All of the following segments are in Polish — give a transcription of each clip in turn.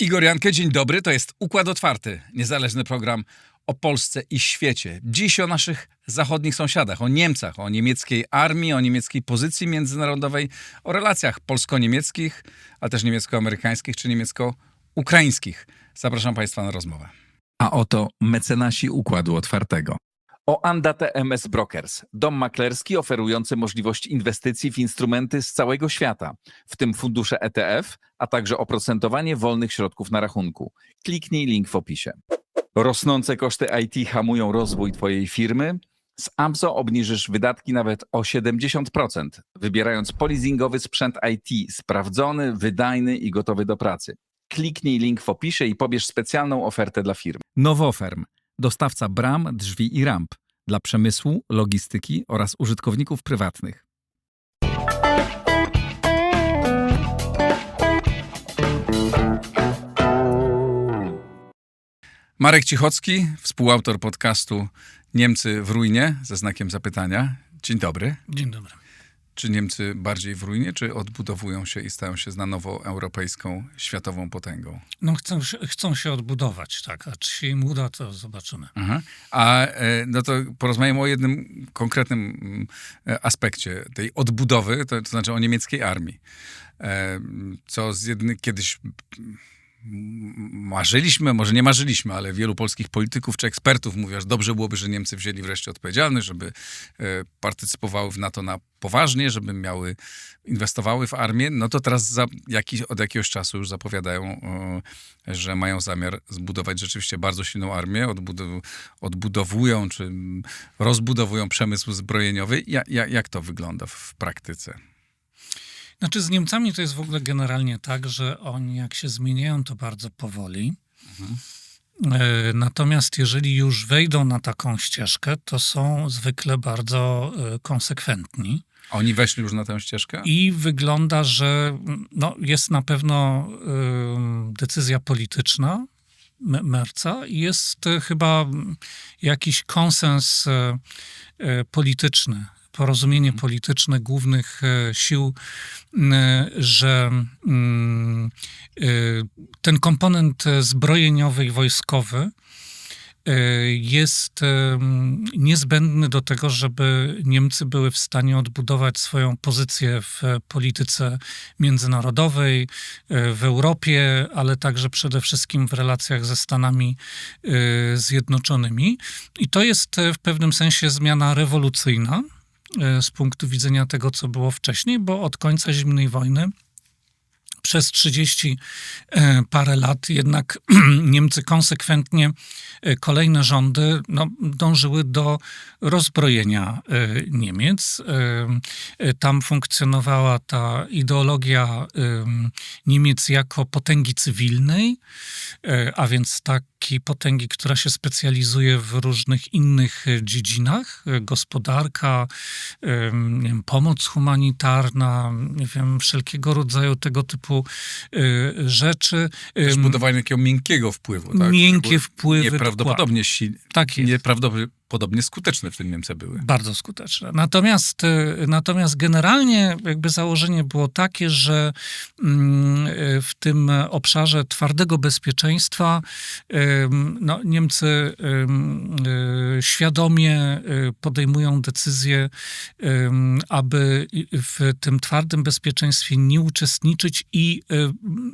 Igor Jankę, dzień dobry. To jest Układ Otwarty, niezależny program o Polsce i świecie. Dziś o naszych zachodnich sąsiadach, o Niemcach, o niemieckiej armii, o niemieckiej pozycji międzynarodowej, o relacjach polsko-niemieckich, ale też niemiecko-amerykańskich czy niemiecko-ukraińskich. Zapraszam Państwa na rozmowę. A oto mecenasi Układu Otwartego. Oandate MS Brokers, dom maklerski oferujący możliwość inwestycji w instrumenty z całego świata, w tym fundusze ETF, a także oprocentowanie wolnych środków na rachunku. Kliknij link w opisie. Rosnące koszty IT hamują rozwój Twojej firmy? Z Amso obniżysz wydatki nawet o 70%, wybierając polizingowy sprzęt IT sprawdzony, wydajny i gotowy do pracy. Kliknij link w opisie i pobierz specjalną ofertę dla firm. Nowoferm, dostawca bram, drzwi i ramp dla przemysłu, logistyki oraz użytkowników prywatnych. Marek Cichocki, współautor podcastu Niemcy w ruinie, ze znakiem zapytania. Dzień dobry. Dzień dobry. Czy Niemcy bardziej w ruinie, czy odbudowują się i stają się na nowo europejską, światową potęgą? No chcą się odbudować, tak. A czy się im uda, to zobaczymy. Aha. No to porozmawiamy o jednym konkretnym aspekcie tej odbudowy, to znaczy o niemieckiej armii. Co kiedyś marzyliśmy, może nie marzyliśmy, ale wielu polskich polityków czy ekspertów mówi, że dobrze byłoby, że Niemcy wzięli wreszcie odpowiedzialność, żeby partycypowały w NATO na poważnie, żeby inwestowały w armię. No to teraz od jakiegoś czasu już zapowiadają, że mają zamiar zbudować rzeczywiście bardzo silną armię, odbudowują czy rozbudowują przemysł zbrojeniowy. Jak to wygląda w praktyce? Znaczy z Niemcami to jest w ogóle generalnie tak, że oni jak się zmieniają, to bardzo powoli. Natomiast jeżeli już wejdą na taką ścieżkę, to są zwykle bardzo konsekwentni. Oni weszli już na tę ścieżkę? I wygląda, że jest na pewno decyzja polityczna Merca i jest chyba jakiś konsens polityczny, porozumienie polityczne głównych sił, że ten komponent zbrojeniowy i wojskowy jest niezbędny do tego, żeby Niemcy były w stanie odbudować swoją pozycję w polityce międzynarodowej, w Europie, ale także przede wszystkim w relacjach ze Stanami Zjednoczonymi. I to jest w pewnym sensie zmiana rewolucyjna z punktu widzenia tego, co było wcześniej, bo od końca zimnej wojny przez 30 parę lat jednak Niemcy konsekwentnie, kolejne rządy dążyły do rozbrojenia Niemiec. Tam funkcjonowała ta ideologia Niemiec jako potęgi cywilnej, a więc takiej potęgi, która się specjalizuje w różnych innych dziedzinach. Gospodarka, pomoc humanitarna, wszelkiego rodzaju tego typu rzeczy. Też budowanie takiego miękkiego wpływu. Tak? Miękkie wpływy. Nieprawdopodobnie silne. Tak jest. Nieprawdopodobnie skuteczne w tym Niemcy były. Bardzo skuteczne. Natomiast generalnie jakby założenie było takie, że w tym obszarze twardego bezpieczeństwa Niemcy świadomie podejmują decyzję, aby w tym twardym bezpieczeństwie nie uczestniczyć i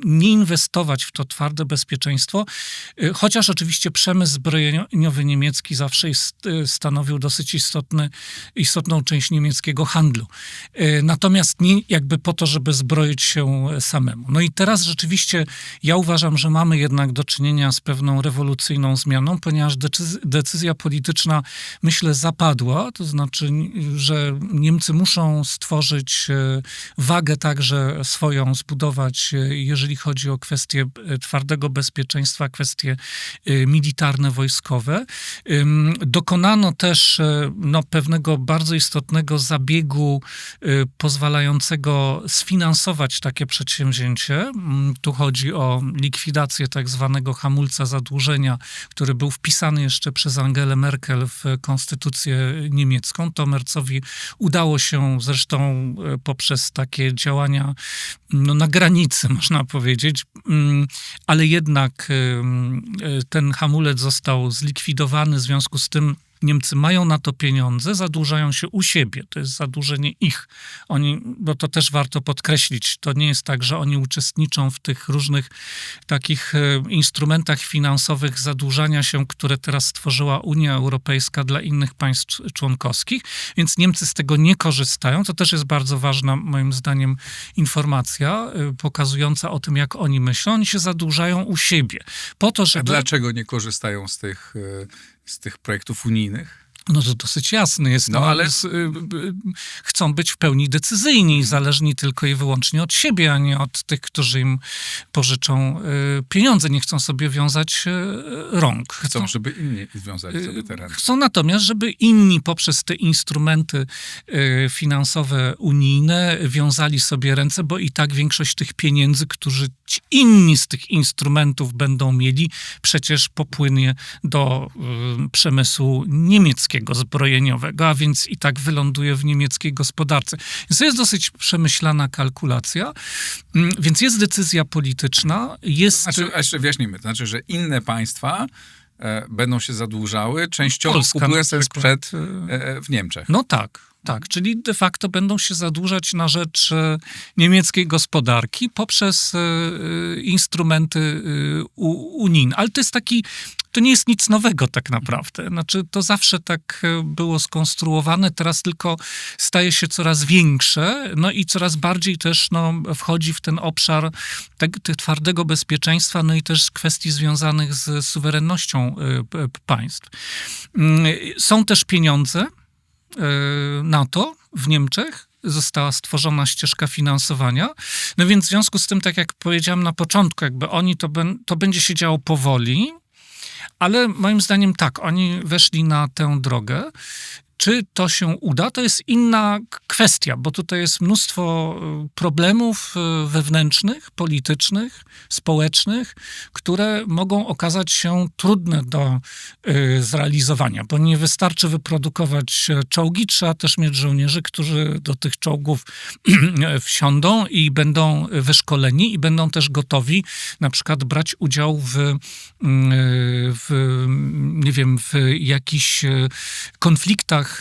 nie inwestować w to twarde bezpieczeństwo, chociaż oczywiście przemysł zbrojeniowy niemiecki zawsze stanowił dosyć istotną część niemieckiego handlu. Natomiast nie jakby po to, żeby zbroić się samemu. No i teraz rzeczywiście ja uważam, że mamy jednak do czynienia z pewną rewolucyjną zmianą, ponieważ decyzja polityczna, myślę, zapadła, to znaczy, że Niemcy muszą stworzyć wagę także swoją, zbudować, jeżeli chodzi o kwestie twardego bezpieczeństwa, kwestie militarne, wojskowe. Dokonano też pewnego bardzo istotnego zabiegu pozwalającego sfinansować takie przedsięwzięcie. Tu chodzi o likwidację tak zwanego hamulca zadłużenia, który był wpisany jeszcze przez Angelę Merkel w konstytucję niemiecką. To Merzowi udało się zresztą poprzez takie działania na granicy, można powiedzieć, powiedzieć, ale jednak ten hamulec został zlikwidowany, w związku z tym Niemcy mają na to pieniądze, zadłużają się u siebie. To jest zadłużenie ich. Bo to też warto podkreślić, to nie jest tak, że oni uczestniczą w tych różnych takich instrumentach finansowych zadłużania się, które teraz stworzyła Unia Europejska dla innych państw członkowskich, więc Niemcy z tego nie korzystają. To też jest bardzo ważna, moim zdaniem, informacja pokazująca o tym, jak oni myślą. Oni się zadłużają u siebie. Po to, żeby... A dlaczego nie korzystają z tych projektów unijnych? No to dosyć jasne jest, ale chcą być w pełni decyzyjni i zależni tylko i wyłącznie od siebie, a nie od tych, którzy im pożyczą pieniądze. Nie chcą sobie wiązać rąk. Chcą, żeby inni związali sobie te ręce. Chcą natomiast, żeby inni poprzez te instrumenty finansowe unijne wiązali sobie ręce, bo i tak większość tych pieniędzy, którzy ci inni z tych instrumentów będą mieli, przecież popłynie do przemysłu niemieckiego, zbrojeniowego, a więc i tak wyląduje w niemieckiej gospodarce. Więc to jest dosyć przemyślana kalkulacja, więc jest decyzja polityczna, jest... A jeszcze wyjaśnijmy, to znaczy, że inne państwa będą się zadłużały, częściowo Polska kupując ten na przykład. sprzęt w Niemczech. No tak, czyli de facto będą się zadłużać na rzecz niemieckiej gospodarki poprzez instrumenty unijne. Ale to nie jest nic nowego tak naprawdę. Znaczy, to zawsze tak było skonstruowane, teraz tylko staje się coraz większe, no i coraz bardziej też wchodzi w ten obszar twardego bezpieczeństwa, no i też kwestii związanych z suwerennością państw. Są też pieniądze na to w Niemczech. Została stworzona ścieżka finansowania. No więc w związku z tym, tak jak powiedziałam na początku, jakby oni to będzie się działo powoli, ale moim zdaniem tak, oni weszli na tę drogę. Czy to się uda, to jest inna kwestia, bo tutaj jest mnóstwo problemów wewnętrznych, politycznych, społecznych, które mogą okazać się trudne do zrealizowania, bo nie wystarczy wyprodukować czołgi, trzeba też mieć żołnierzy, którzy do tych czołgów wsiądą i będą wyszkoleni i będą też gotowi na przykład brać udział w jakichś konfliktach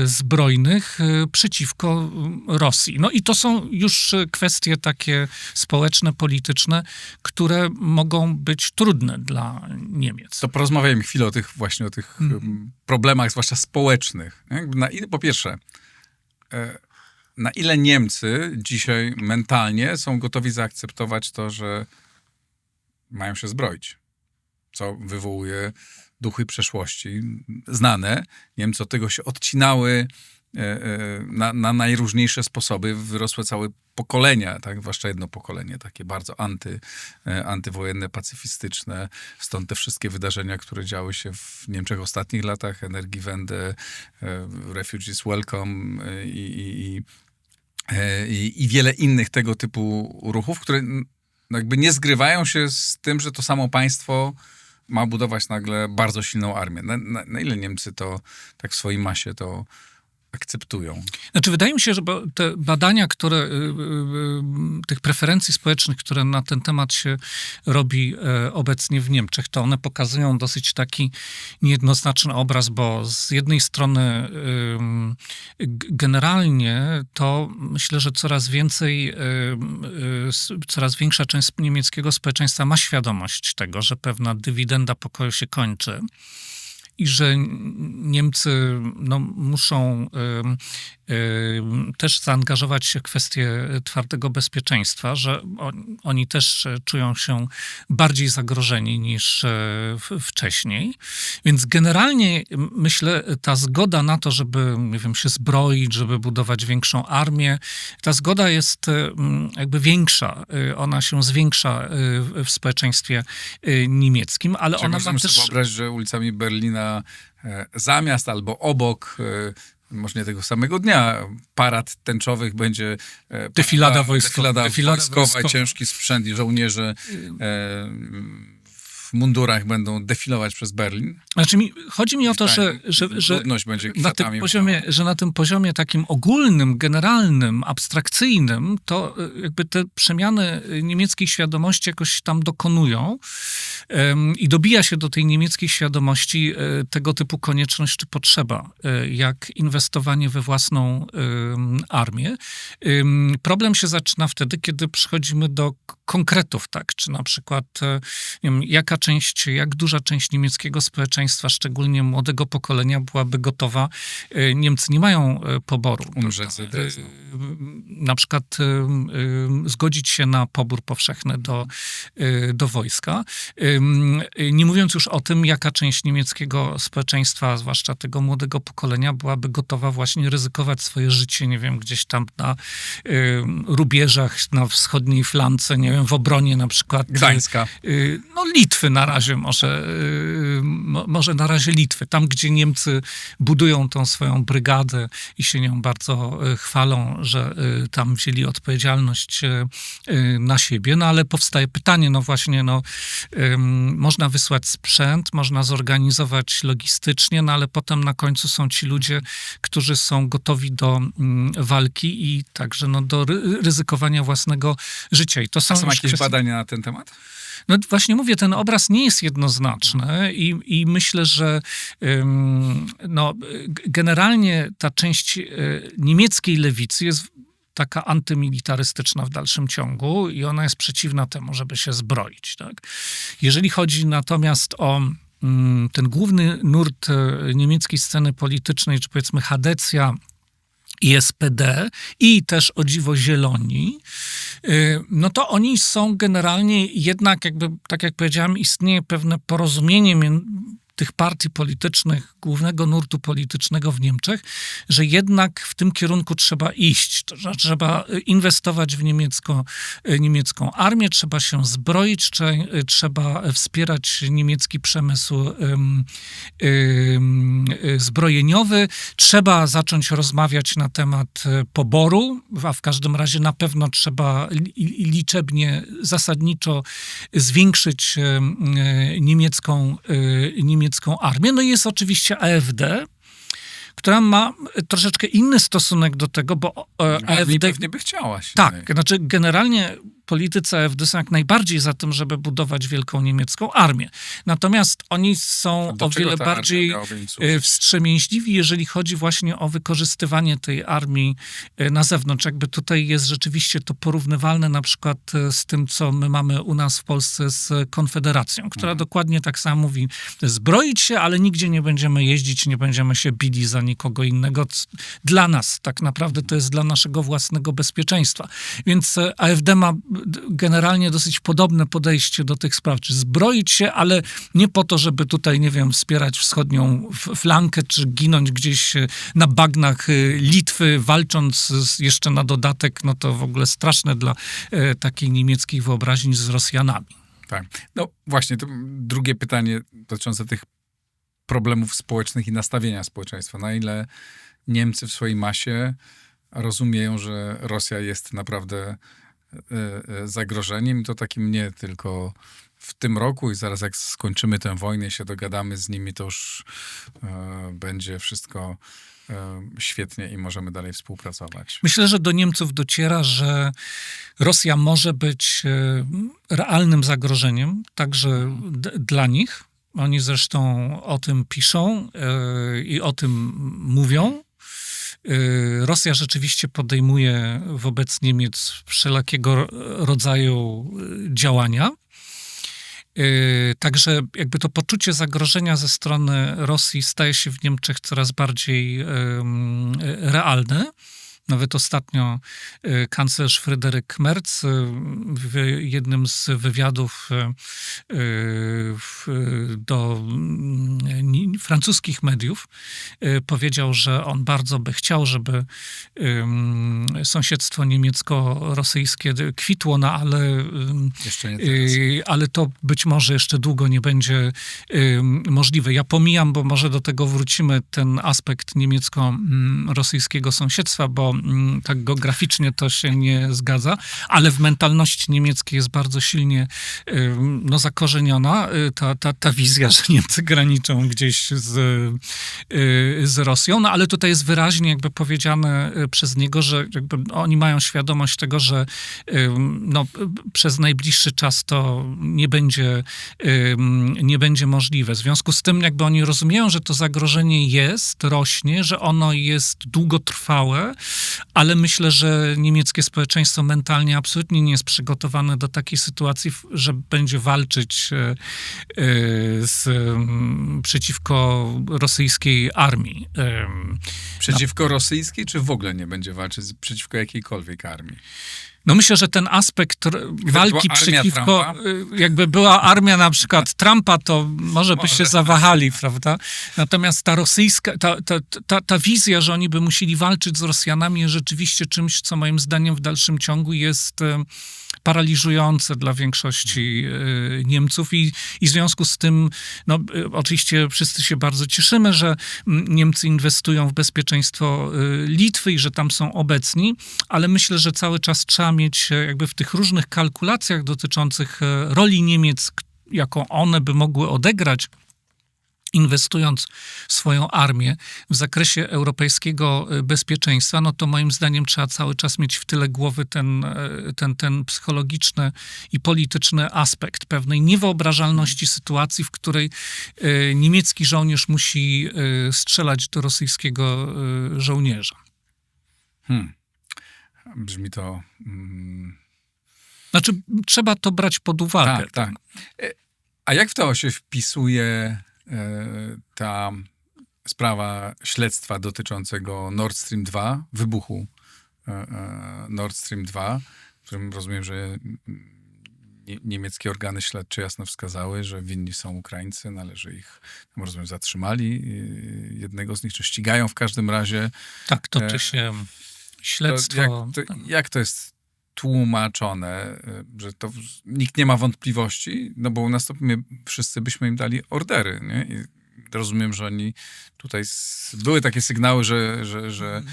zbrojnych przeciwko Rosji. No i to są już kwestie takie społeczne, polityczne, które mogą być trudne dla Niemiec. To porozmawiajmy chwilę o tych problemach, zwłaszcza społecznych. Po pierwsze, na ile Niemcy dzisiaj mentalnie są gotowi zaakceptować to, że mają się zbroić, co wywołuje duchy przeszłości znane. Niemcy od tego się odcinały na najróżniejsze sposoby. Wyrosły całe pokolenia, tak? Zwłaszcza jedno pokolenie, takie bardzo antywojenne, pacyfistyczne. Stąd te wszystkie wydarzenia, które działy się w Niemczech w ostatnich latach. Energiewende, Refugees Welcome i wiele innych tego typu ruchów, które jakby nie zgrywają się z tym, że to samo państwo ma budować nagle bardzo silną armię. Na ile Niemcy to tak w swojej masie to akceptują? Znaczy, wydaje mi się, że te badania, tych preferencji społecznych, które na ten temat się robi obecnie w Niemczech, to one pokazują dosyć taki niejednoznaczny obraz, bo z jednej strony generalnie to myślę, że coraz większa część niemieckiego społeczeństwa ma świadomość tego, że pewna dywidenda pokoju się kończy i że Niemcy muszą też zaangażować się w kwestię twardego bezpieczeństwa, że oni też czują się bardziej zagrożeni niż wcześniej. Więc generalnie myślę, ta zgoda na to, żeby się zbroić, żeby budować większą armię, ta zgoda jest jakby większa. Ona się zwiększa w społeczeństwie niemieckim, ale Czyli ona ma możemy też... sobie wyobrazić, że ulicami Berlina zamiast albo obok, może nie tego samego dnia, parad tęczowych będzie Defilada wojskowa i ciężki sprzęt i żołnierze w mundurach będą defilować przez Berlin. Znaczy chodzi mi o to, że ludność będzie na kwiatami. tym poziomie, że na tym poziomie takim ogólnym, generalnym, abstrakcyjnym, to jakby te przemiany niemieckiej świadomości jakoś tam dokonują i dobija się do tej niemieckiej świadomości tego typu konieczność czy potrzeba, jak inwestowanie we własną armię. Problem się zaczyna wtedy, kiedy przychodzimy do konkretów, tak, czy na przykład nie wiem, jak duża część niemieckiego społeczeństwa, szczególnie młodego pokolenia, byłaby gotowa. Niemcy nie mają poboru. Umrzeć za Na przykład zgodzić się na pobór powszechny do wojska. Nie mówiąc już o tym, jaka część niemieckiego społeczeństwa, zwłaszcza tego młodego pokolenia, byłaby gotowa właśnie ryzykować swoje życie, nie wiem, gdzieś tam na rubieżach, na wschodniej flance, nie wiem, w obronie na przykład Gdańska. No Litwy na razie, może na razie Litwy. Tam, gdzie Niemcy budują tą swoją brygadę i się nią bardzo chwalą, że tam wzięli odpowiedzialność na siebie. No ale powstaje pytanie, no właśnie, można wysłać sprzęt, można zorganizować logistycznie, no ale potem na końcu są ci ludzie, którzy są gotowi do walki i także do ryzykowania własnego życia. I to są jakieś badania na ten temat? No właśnie mówię, ten obraz nie jest jednoznaczny i myślę, że generalnie ta część niemieckiej lewicy jest taka antymilitarystyczna w dalszym ciągu i ona jest przeciwna temu, żeby się zbroić. Tak? Jeżeli chodzi natomiast o ten główny nurt niemieckiej sceny politycznej, czy powiedzmy Chadecja i SPD i też o dziwo Zieloni, no to oni są generalnie jednak jakby, tak jak powiedziałem, istnieje pewne porozumienie tych partii politycznych, głównego nurtu politycznego w Niemczech, że jednak w tym kierunku trzeba iść. Trzeba inwestować w niemiecką armię, trzeba się zbroić, trzeba wspierać niemiecki przemysł zbrojeniowy, trzeba zacząć rozmawiać na temat poboru, a w każdym razie na pewno trzeba liczebnie, zasadniczo zwiększyć niemiecką armię. No i jest oczywiście AfD, która ma troszeczkę inny stosunek do tego, bo AfD pewnie by chciała się. Tak, znaczy generalnie politycy AfD są jak najbardziej za tym, żeby budować wielką niemiecką armię. Natomiast oni są o wiele bardziej wstrzemięźliwi, jeżeli chodzi właśnie o wykorzystywanie tej armii na zewnątrz. Jakby tutaj jest rzeczywiście to porównywalne na przykład z tym, co my mamy u nas w Polsce z Konfederacją, która dokładnie tak samo mówi, zbroić się, ale nigdzie nie będziemy jeździć, nie będziemy się bili za nikogo innego. Dla nas tak naprawdę to jest dla naszego własnego bezpieczeństwa. Więc AfD ma generalnie dosyć podobne podejście do tych spraw. Czy zbroić się, ale nie po to, żeby tutaj, nie wiem, wspierać wschodnią flankę, czy ginąć gdzieś na bagnach Litwy, walcząc jeszcze na dodatek, no to w ogóle straszne dla takiej niemieckiej wyobraźni z Rosjanami. Tak. No właśnie, to drugie pytanie dotyczące tych problemów społecznych i nastawienia społeczeństwa. Na ile Niemcy w swojej masie rozumieją, że Rosja jest naprawdę zagrożeniem, to takim nie tylko w tym roku i zaraz jak skończymy tę wojnę i się dogadamy z nimi, to już będzie wszystko świetnie i możemy dalej współpracować. Myślę, że do Niemców dociera, że Rosja może być realnym zagrożeniem, także dla nich. Oni zresztą o tym piszą i o tym mówią. Rosja rzeczywiście podejmuje wobec Niemiec wszelakiego rodzaju działania. Także jakby to poczucie zagrożenia ze strony Rosji staje się w Niemczech coraz bardziej realne. Nawet ostatnio kanclerz Fryderyk Merz w jednym z wywiadów do francuskich mediów powiedział, że on bardzo by chciał, żeby sąsiedztwo niemiecko-rosyjskie kwitło, no ale, jeszcze nie teraz. Ale to być może jeszcze długo nie będzie możliwe. Ja pomijam, bo może do tego wrócimy, ten aspekt niemiecko-rosyjskiego sąsiedztwa, bo tak geograficznie to się nie zgadza, ale w mentalności niemieckiej jest bardzo silnie zakorzeniona ta wizja, że Niemcy graniczą gdzieś z Rosją, no ale tutaj jest wyraźnie jakby powiedziane przez niego, że jakby oni mają świadomość tego, że przez najbliższy czas to nie będzie możliwe. W związku z tym jakby oni rozumieją, że to zagrożenie rośnie, że ono jest długotrwałe, ale myślę, że niemieckie społeczeństwo mentalnie absolutnie nie jest przygotowane do takiej sytuacji, że będzie walczyć przeciwko rosyjskiej armii. Przeciwko rosyjskiej, czy w ogóle nie będzie walczyć przeciwko jakiejkolwiek armii? No myślę, że ten aspekt walki była armia przeciwko, Trumpa? jakby była armia na przykład Trumpa, to może by się zawahali, prawda? Natomiast ta rosyjska, ta wizja, że oni by musieli walczyć z Rosjanami, jest rzeczywiście czymś, co moim zdaniem w dalszym ciągu jest paraliżujące dla większości Niemców i w związku z tym, oczywiście wszyscy się bardzo cieszymy, że Niemcy inwestują w bezpieczeństwo Litwy i że tam są obecni, ale myślę, że cały czas trzeba mieć jakby w tych różnych kalkulacjach dotyczących roli Niemiec, jaką one by mogły odegrać, inwestując w swoją armię w zakresie europejskiego bezpieczeństwa, no to moim zdaniem trzeba cały czas mieć w tyle głowy ten psychologiczny i polityczny aspekt pewnej niewyobrażalności sytuacji, w której niemiecki żołnierz musi strzelać do rosyjskiego żołnierza. Brzmi to... Znaczy, trzeba to brać pod uwagę. Tak. A jak w to się wpisuje ta sprawa śledztwa dotyczącego Nord Stream 2, wybuchu Nord Stream 2, w którym rozumiem, że niemieckie organy śledcze jasno wskazały, że winni są Ukraińcy, należy ich, rozumiem, zatrzymali. Jednego z nich, czy ścigają w każdym razie. Tak, toczy się śledztwo. Jak to jest tłumaczone, że to nikt nie ma wątpliwości, no bo u nas to wszyscy byśmy im dali ordery, nie? I rozumiem, że oni tutaj były takie sygnały, że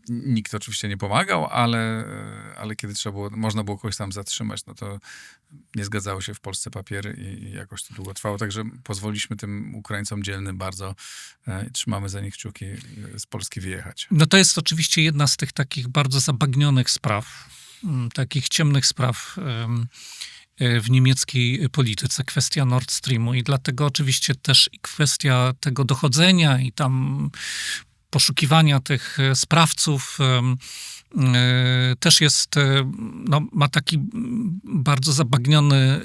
nikt oczywiście nie pomagał, ale kiedy można było kogoś tam zatrzymać, no to nie zgadzały się w Polsce papiery i jakoś to długo trwało, także pozwoliliśmy tym Ukraińcom dzielnym bardzo, trzymamy za nich kciuki, z Polski wyjechać. No to jest oczywiście jedna z tych takich bardzo zabagnionych spraw, takich ciemnych spraw w niemieckiej polityce, kwestia Nord Streamu i dlatego oczywiście też i kwestia tego dochodzenia i tam poszukiwania tych sprawców też jest, ma taki bardzo zabagniony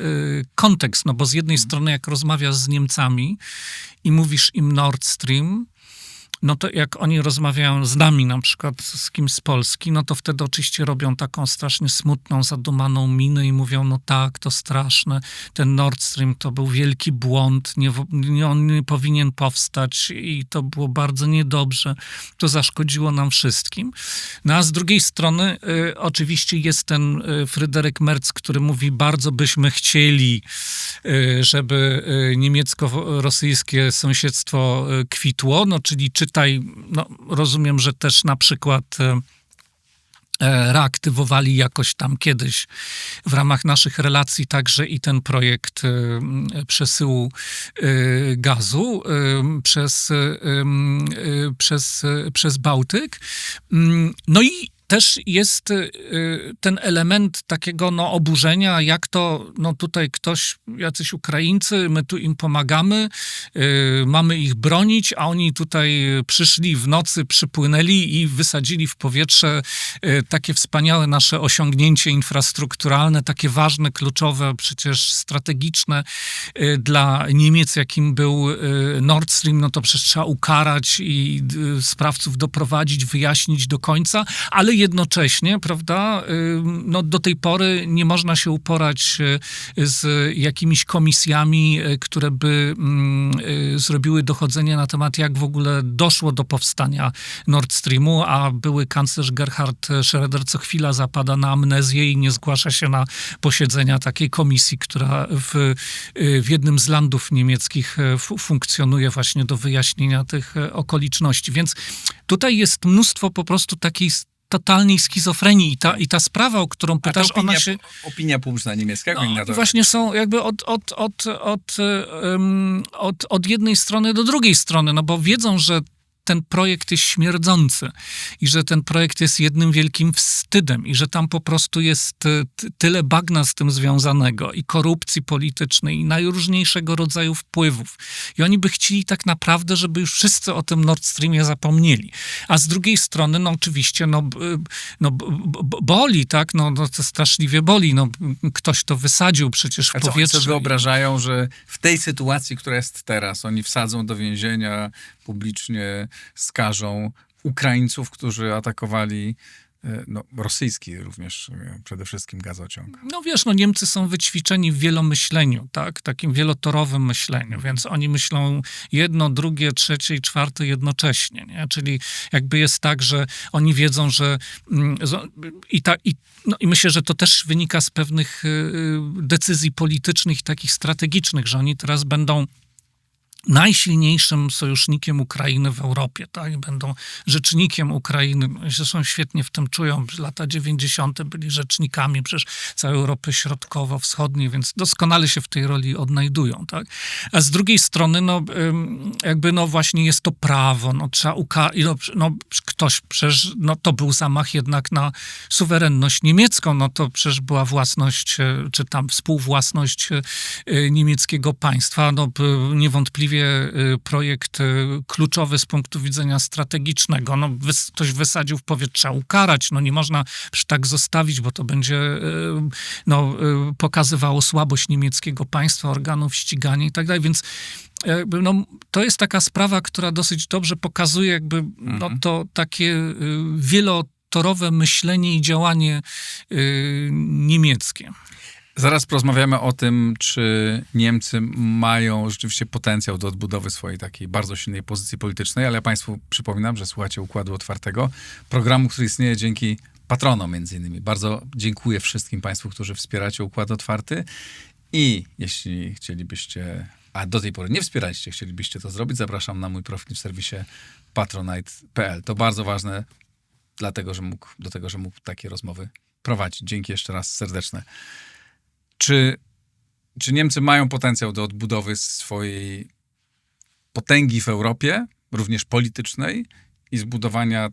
kontekst, bo z jednej strony jak rozmawiasz z Niemcami i mówisz im Nord Stream, no to jak oni rozmawiają z nami, na przykład z kimś z Polski, no to wtedy oczywiście robią taką strasznie smutną, zadumaną minę i mówią, no tak, to straszne, ten Nord Stream to był wielki błąd, on nie powinien powstać i to było bardzo niedobrze, to zaszkodziło nam wszystkim. No a z drugiej strony oczywiście jest ten Fryderyk Merz, który mówi, bardzo byśmy chcieli, żeby niemiecko-rosyjskie sąsiedztwo kwitło, no czyli czytaj, rozumiem, że też na przykład reaktywowali jakoś tam kiedyś w ramach naszych relacji także i ten projekt przesyłu gazu przez Bałtyk. No i też jest ten element takiego oburzenia, jak to tutaj jacyś Ukraińcy, my tu im pomagamy, mamy ich bronić, a oni tutaj przyszli w nocy, przypłynęli i wysadzili w powietrze takie wspaniałe nasze osiągnięcie infrastrukturalne, takie ważne, kluczowe, przecież strategiczne dla Niemiec, jakim był Nord Stream, no to przecież trzeba ukarać i sprawców doprowadzić, wyjaśnić do końca, ale jednocześnie, prawda, no do tej pory nie można się uporać z jakimiś komisjami, które by zrobiły dochodzenie na temat, jak w ogóle doszło do powstania Nord Streamu, a były kanclerz Gerhard Schröder co chwila zapada na amnezję i nie zgłasza się na posiedzenia takiej komisji, która w jednym z landów niemieckich funkcjonuje właśnie do wyjaśnienia tych okoliczności. Więc tutaj jest mnóstwo po prostu takiej totalnej schizofrenii i ta sprawa, o którą pytasz, Opinia publiczna niemiecka, jak oni na to właśnie są jakby od jednej strony do drugiej strony, no bo wiedzą, że ten projekt jest śmierdzący i że ten projekt jest jednym wielkim wstydem i że tam po prostu jest tyle bagna z tym związanego i korupcji politycznej i najróżniejszego rodzaju wpływów. I oni by chcieli tak naprawdę, żeby już wszyscy o tym Nord Streamie zapomnieli. A z drugiej strony, no oczywiście, boli, tak? No to straszliwie boli. No, ktoś to wysadził przecież w powietrze. Oni sobie wyobrażają, że w tej sytuacji, która jest teraz, oni wsadzą do więzienia, publicznie skażą Ukraińców, którzy atakowali rosyjski również przede wszystkim gazociąg. No wiesz, Niemcy są wyćwiczeni w wielomyśleniu, tak? Takim wielotorowym myśleniu, więc oni myślą jedno, drugie, trzecie i czwarte jednocześnie, nie? Czyli jakby jest tak, że oni wiedzą, że i myślę, że to też wynika z pewnych decyzji politycznych i takich strategicznych, że oni teraz będą najsilniejszym sojusznikiem Ukrainy w Europie, tak? Będą rzecznikiem Ukrainy. Zresztą świetnie w tym czują. Lata 90. byli rzecznikami przecież całej Europy Środkowo-Wschodniej, więc doskonale się w tej roli odnajdują, tak? A z drugiej strony, właśnie jest to prawo, trzeba ktoś przecież, to był zamach jednak na suwerenność niemiecką, to przecież była własność, czy tam współwłasność niemieckiego państwa, niewątpliwie projekt kluczowy z punktu widzenia strategicznego. Ktoś wysadził w powietrze, trzeba ukarać. Nie można tak zostawić, bo to będzie pokazywało słabość niemieckiego państwa, organów ścigania i tak dalej. Więc to jest taka sprawa, która dosyć dobrze pokazuje to takie wielotorowe myślenie i działanie niemieckie. Zaraz porozmawiamy o tym, czy Niemcy mają rzeczywiście potencjał do odbudowy swojej takiej bardzo silnej pozycji politycznej, ale ja Państwu przypominam, że słuchacie Układu Otwartego, programu, który istnieje dzięki patronom między innymi. Bardzo dziękuję wszystkim Państwu, którzy wspieracie Układ Otwarty i jeśli chcielibyście, a do tej pory nie wspieraliście, chcielibyście to zrobić, zapraszam na mój profil w serwisie patronite.pl. To bardzo ważne do tego, że mógł takie rozmowy prowadzić. Dzięki jeszcze raz serdeczne. Czy Niemcy mają potencjał do odbudowy swojej potęgi w Europie, również politycznej, i zbudowania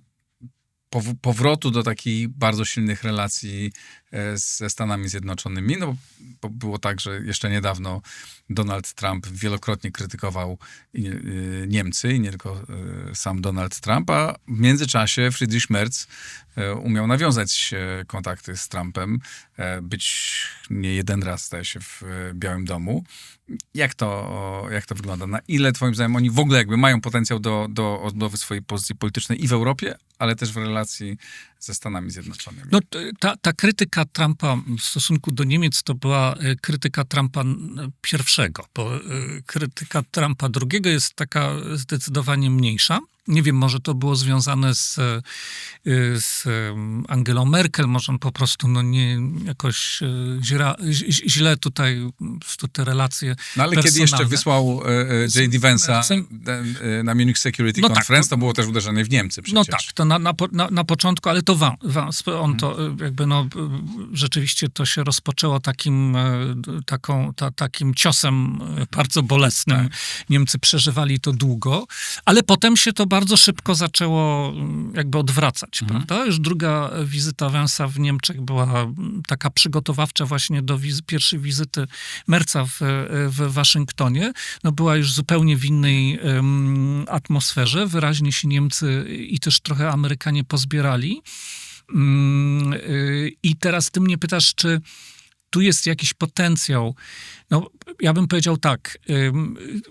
powrotu do takich bardzo silnych relacji ze Stanami Zjednoczonymi? Bo było tak, że jeszcze niedawno Donald Trump wielokrotnie krytykował Niemcy i nie tylko sam Donald Trump, a w międzyczasie Friedrich Merz umiał nawiązać kontakty z Trumpem, być nie jeden raz, zdaje się, w Białym Domu. Jak to wygląda? Na ile twoim zdaniem oni w ogóle mają potencjał do odbudowy swojej pozycji politycznej i w Europie, ale też w relacji ze Stanami Zjednoczonymi? Ta krytyka Trumpa w stosunku do Niemiec to była krytyka Trumpa pierwszego, bo krytyka Trumpa drugiego jest taka zdecydowanie mniejsza. Nie wiem, może to było związane z Angelą Merkel, może on po prostu nie jakoś źle tutaj te relacje ale personalne. kiedy jeszcze wysłał J.D. Vance'a na Munich Security Conference, to było też uderzenie w Niemcy przecież. Tak, to na początku, ale to Vance, on to rzeczywiście to się rozpoczęło takim ciosem bardzo bolesnym. Tak. Niemcy przeżywali to długo, ale potem się to bardzo szybko zaczęło odwracać, prawda? Już druga wizyta Vance'a w Niemczech była taka przygotowawcza właśnie do pierwszej wizyty Merza w Waszyngtonie. Była już zupełnie w innej atmosferze. Wyraźnie się Niemcy i też trochę Amerykanie pozbierali. I teraz ty mnie pytasz, tu jest jakiś potencjał. No, ja bym powiedział tak,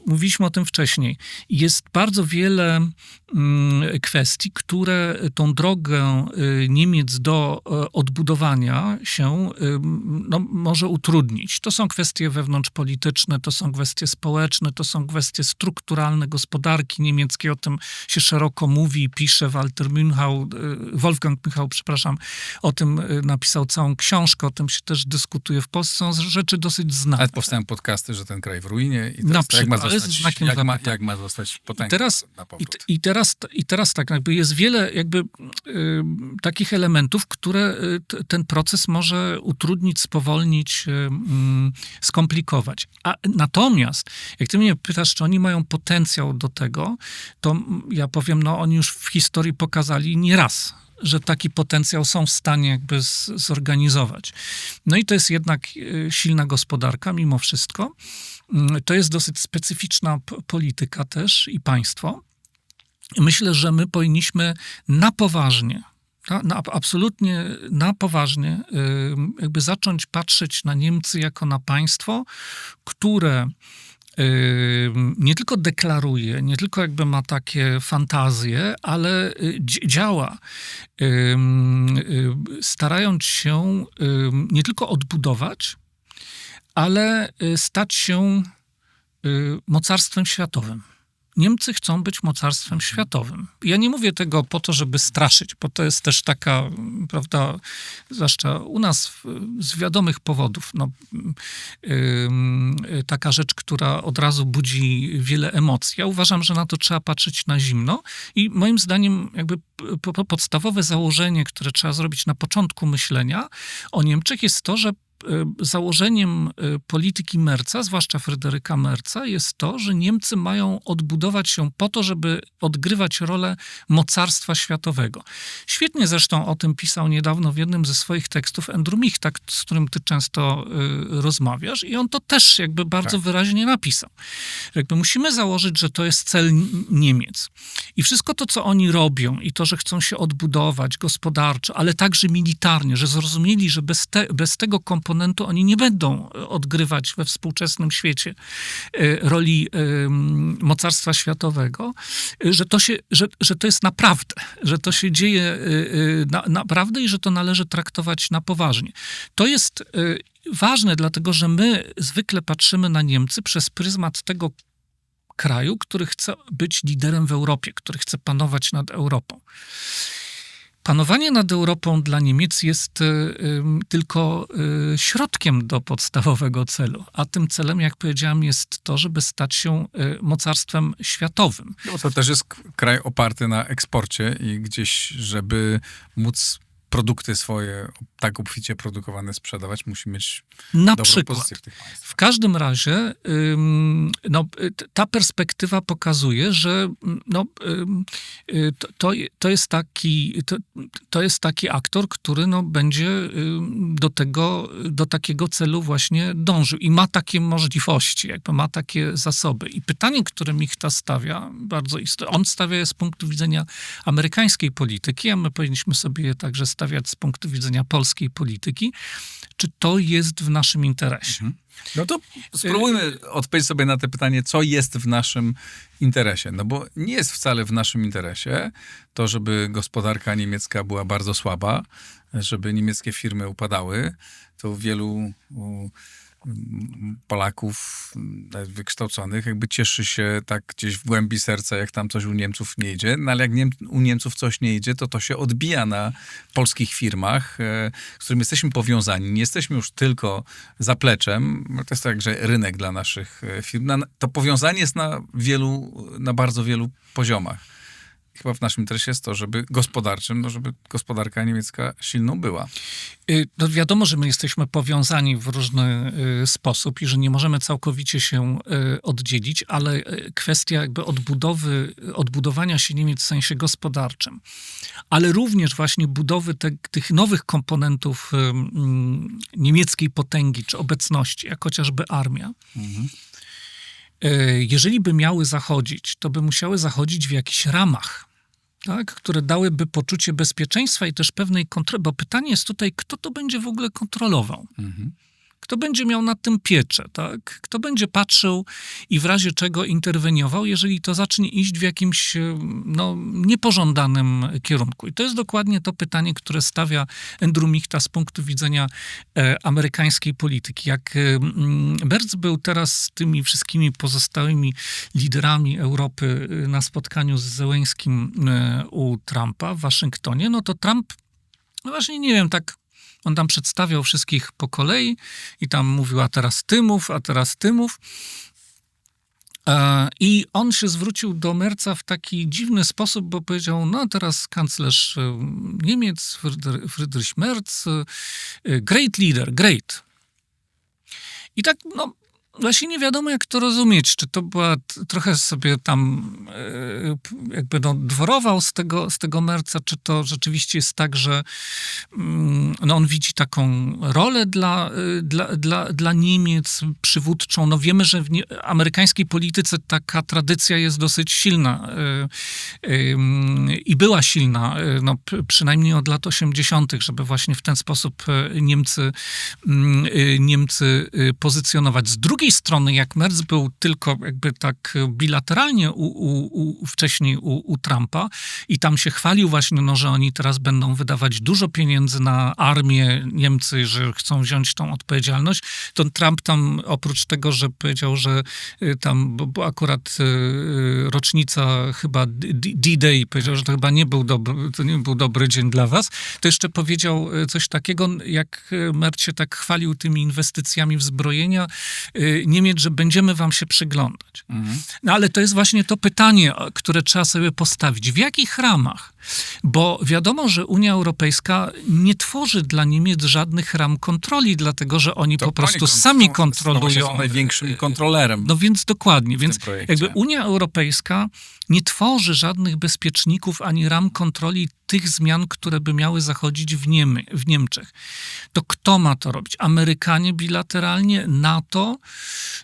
mówiliśmy o tym wcześniej. Jest bardzo wiele kwestii, które tą drogę Niemiec do odbudowania się może utrudnić. To są kwestie wewnątrzpolityczne, to są kwestie społeczne, to są kwestie strukturalne gospodarki niemieckiej. O tym się szeroko mówi, pisze Wolfgang Michał, o tym napisał całą książkę, o tym się też dyskutuje w Polsce. Są rzeczy dosyć znane. Ale powstają podcasty, że ten kraj w ruinie i Na teraz jak ma przykład, ale z zostać, znakiem zapytania. jak ma zostać potęgą na powrót. I teraz tak, jakby jest wiele takich elementów, które ten proces może utrudnić, spowolnić, skomplikować. Natomiast, jak ty mnie pytasz, czy oni mają potencjał do tego, to ja powiem, oni już w historii pokazali nieraz, że taki potencjał są w stanie jakby zorganizować. No i to jest jednak silna gospodarka mimo wszystko. To jest dosyć specyficzna polityka też i państwo. Myślę, że my powinniśmy na poważnie, absolutnie na poważnie jakby zacząć patrzeć na Niemcy jako na państwo, które nie tylko deklaruje, nie tylko jakby ma takie fantazje, ale działa, starając się nie tylko odbudować, ale stać się mocarstwem światowym. Niemcy chcą być mocarstwem światowym. Ja nie mówię tego po to, żeby straszyć, bo to jest też taka, prawda, zwłaszcza u nas z wiadomych powodów, taka rzecz, która od razu budzi wiele emocji. Ja uważam, że na to trzeba patrzeć na zimno i moim zdaniem jakby podstawowe założenie, które trzeba zrobić na początku myślenia o Niemczech jest to, że założeniem polityki Merza, zwłaszcza Fryderyka Merza, jest to, że Niemcy mają odbudować się po to, żeby odgrywać rolę mocarstwa światowego. Świetnie zresztą o tym pisał niedawno w jednym ze swoich tekstów Andrew Michtak, z którym ty często rozmawiasz i on to też jakby bardzo wyraźnie napisał. Jakby musimy założyć, że to jest cel Niemiec. I wszystko to, co oni robią i to, że chcą się odbudować gospodarczo, ale także militarnie, że zrozumieli, że bez tego komponentu oni nie będą odgrywać we współczesnym świecie roli mocarstwa światowego, że to jest naprawdę, że to się dzieje naprawdę i że to należy traktować na poważnie. To jest ważne, dlatego że my zwykle patrzymy na Niemcy przez pryzmat tego kraju, który chce być liderem w Europie, który chce panować nad Europą. Panowanie nad Europą dla Niemiec jest tylko środkiem do podstawowego celu, a tym celem, jak powiedziałem, jest to, żeby stać się mocarstwem światowym. No, to też jest kraj oparty na eksporcie i gdzieś, żeby móc produkty swoje tak obficie produkowane sprzedawać, musi mieć dobrą pozycję w tych państwach. W każdym razie ta perspektywa pokazuje, że to jest taki aktor, który będzie do takiego celu właśnie dążył i ma takie możliwości, jakby ma takie zasoby. I pytanie, które Michta stawia, bardzo istotne, on stawia je z punktu widzenia amerykańskiej polityki, a my powinniśmy sobie je także stawiać z punktu widzenia polskiej polityki, czy to jest w naszym interesie. No to spróbujmy odpowiedzieć sobie na to pytanie, co jest w naszym interesie. No bo nie jest wcale w naszym interesie to, żeby gospodarka niemiecka była bardzo słaba, żeby niemieckie firmy upadały. To wielu Polaków wykształconych jakby cieszy się tak gdzieś w głębi serca, jak tam coś u Niemców nie idzie, no ale jak u Niemców coś nie idzie, to się odbija na polskich firmach, z którymi jesteśmy powiązani. Nie jesteśmy już tylko zapleczem, to jest także rynek dla naszych firm. To powiązanie jest na bardzo wielu poziomach. Chyba w naszym interesie jest to, żeby żeby gospodarka niemiecka silną była. No wiadomo, że my jesteśmy powiązani w różny sposób i że nie możemy całkowicie się oddzielić, ale kwestia jakby odbudowania się Niemiec w sensie gospodarczym, ale również właśnie budowy tych nowych komponentów niemieckiej potęgi czy obecności, jak chociażby armia. Jeżeli by miały zachodzić, to by musiały zachodzić w jakichś ramach, tak, które dałyby poczucie bezpieczeństwa i też pewnej kontroli, bo pytanie jest tutaj, kto to będzie w ogóle kontrolował. Kto będzie miał nad tym pieczę, tak? Kto będzie patrzył i w razie czego interweniował, jeżeli to zacznie iść w jakimś niepożądanym kierunku. I to jest dokładnie to pytanie, które stawia Andrew Michta z punktu widzenia amerykańskiej polityki. Jak Merz był teraz z tymi wszystkimi pozostałymi liderami Europy na spotkaniu z Zełenskim u Trumpa w Waszyngtonie, no to Trump, no właśnie nie wiem, tak on tam przedstawiał wszystkich po kolei i tam mówił, a teraz ty mów, a teraz ty mów. I on się zwrócił do Merza w taki dziwny sposób, bo powiedział, no teraz kanclerz Niemiec, Friedrich Merz, great leader, great. I tak, no właśnie nie wiadomo, jak to rozumieć. Czy to była trochę sobie tam jakby dworował z tego Merza, czy to rzeczywiście jest tak, że on widzi taką rolę dla Niemiec przywódczą. No wiemy, że w amerykańskiej polityce taka tradycja jest dosyć silna i była silna, no przynajmniej od lat 80., żeby właśnie w ten sposób Niemcy pozycjonować. Z drugiej strony, jak Merz był tylko jakby tak bilateralnie wcześniej u Trumpa i tam się chwalił właśnie, no, że oni teraz będą wydawać dużo pieniędzy na armię, Niemcy, że chcą wziąć tą odpowiedzialność, to Trump tam oprócz tego, że powiedział, że tam, bo akurat rocznica chyba D-Day, powiedział, że to chyba nie był dobry dzień dla was, to jeszcze powiedział coś takiego, jak Merz się tak chwalił tymi inwestycjami w zbrojenia Niemiec, że będziemy wam się przyglądać. No ale to jest właśnie to pytanie, które trzeba sobie postawić. W jakich ramach? Bo wiadomo, że Unia Europejska nie tworzy dla Niemiec żadnych ram kontroli, dlatego że oni po prostu sami kontrolują. Są największym kontrolerem. No więc dokładnie. Więc projekcie. jakby Unia Europejska nie tworzy żadnych bezpieczników ani ram kontroli tych zmian, które by miały zachodzić w Niemczech. To kto ma to robić? Amerykanie bilateralnie? NATO?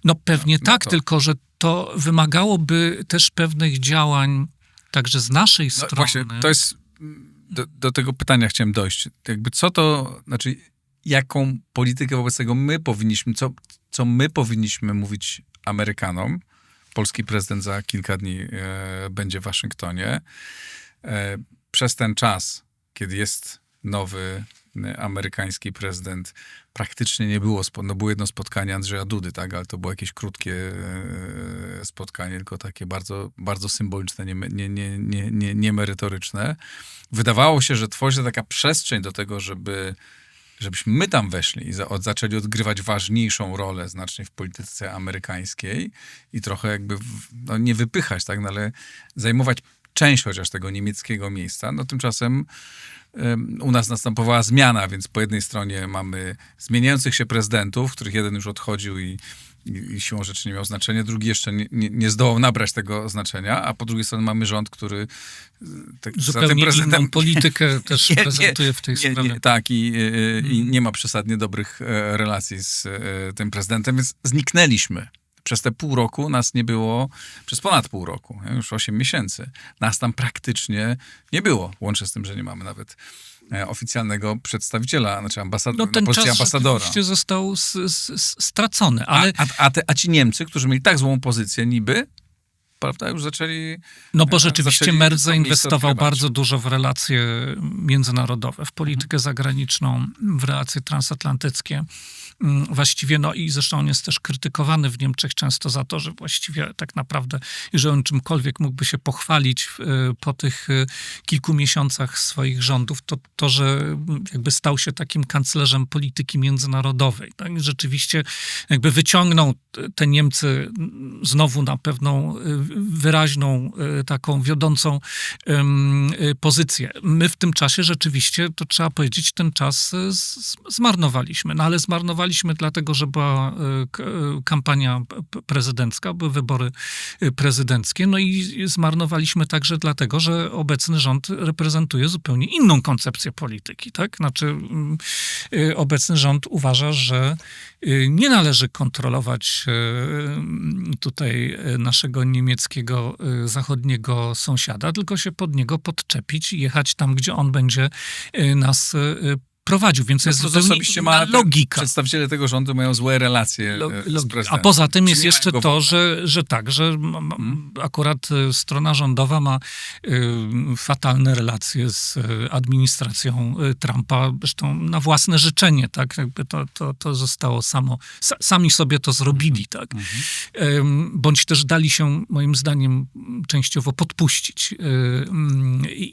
No pewnie tak, tylko że to wymagałoby też pewnych działań także z naszej strony. Właśnie, to jest, do tego pytania chciałem dojść. Jakby co to, znaczy jaką politykę wobec tego my powinniśmy, co my powinniśmy mówić Amerykanom. Polski prezydent za kilka dni będzie w Waszyngtonie. Przez ten czas, kiedy jest nowy amerykański prezydent, praktycznie nie było, było jedno spotkanie Andrzeja Dudy, tak, ale to było jakieś krótkie spotkanie, tylko takie bardzo, bardzo symboliczne, nie merytoryczne. Wydawało się, że tworzy się taka przestrzeń do tego, żebyśmy my tam weszli i zaczęli odgrywać ważniejszą rolę znacznie w polityce amerykańskiej i trochę jakby, no nie wypychać, tak, no ale zajmować część chociaż tego niemieckiego miejsca. No tymczasem u nas następowała zmiana, więc po jednej stronie mamy zmieniających się prezydentów, których jeden już odchodził i siłą rzeczy nie miał znaczenia, drugi jeszcze nie zdołał nabrać tego znaczenia, a po drugiej stronie mamy rząd, który zupełnie inną politykę też prezentuje w tej sprawie. Tak, i nie ma przesadnie dobrych relacji z tym prezydentem, więc zniknęliśmy. Przez te pół roku nas nie było, przez ponad pół roku, już 8 miesięcy, nas tam praktycznie nie było, łącznie z tym, że nie mamy nawet oficjalnego przedstawiciela, znaczy ten pozycji czas ambasadora. Oczywiście został stracony, ale... A ci Niemcy, którzy mieli tak złą pozycję niby, prawda, już zaczęli... No bo rzeczywiście Merz zainwestował bardzo dużo w relacje międzynarodowe, w politykę zagraniczną, w relacje transatlantyckie. Właściwie, no i zresztą on jest też krytykowany w Niemczech często za to, że właściwie tak naprawdę, jeżeli on czymkolwiek mógłby się pochwalić po tych kilku miesiącach swoich rządów, to że jakby stał się takim kanclerzem polityki międzynarodowej. Tak? Rzeczywiście jakby wyciągnął te Niemcy znowu na pewną wyraźną, taką wiodącą pozycję. My w tym czasie rzeczywiście, to trzeba powiedzieć, ten czas zmarnowaliśmy. No ale zmarnowaliśmy dlatego, że była kampania prezydencka, były wybory prezydenckie, no i zmarnowaliśmy także dlatego, że obecny rząd reprezentuje zupełnie inną koncepcję polityki, tak? Znaczy obecny rząd uważa, że nie należy kontrolować tutaj naszego niemieckiego zachodniego sąsiada, tylko się pod niego podczepić i jechać tam, gdzie on będzie nas prowadził, więc jest zupełnie osobiście inna logika. Przedstawiciele tego rządu mają złe relacje z prezydentem. A poza tym jest Czyli nie jeszcze mają go to, w ogóle. że akurat strona rządowa ma fatalne relacje z administracją Trumpa, zresztą na własne życzenie, tak? Jakby to zostało samo. Sami sobie to zrobili, tak? Bądź też dali się, moim zdaniem, częściowo podpuścić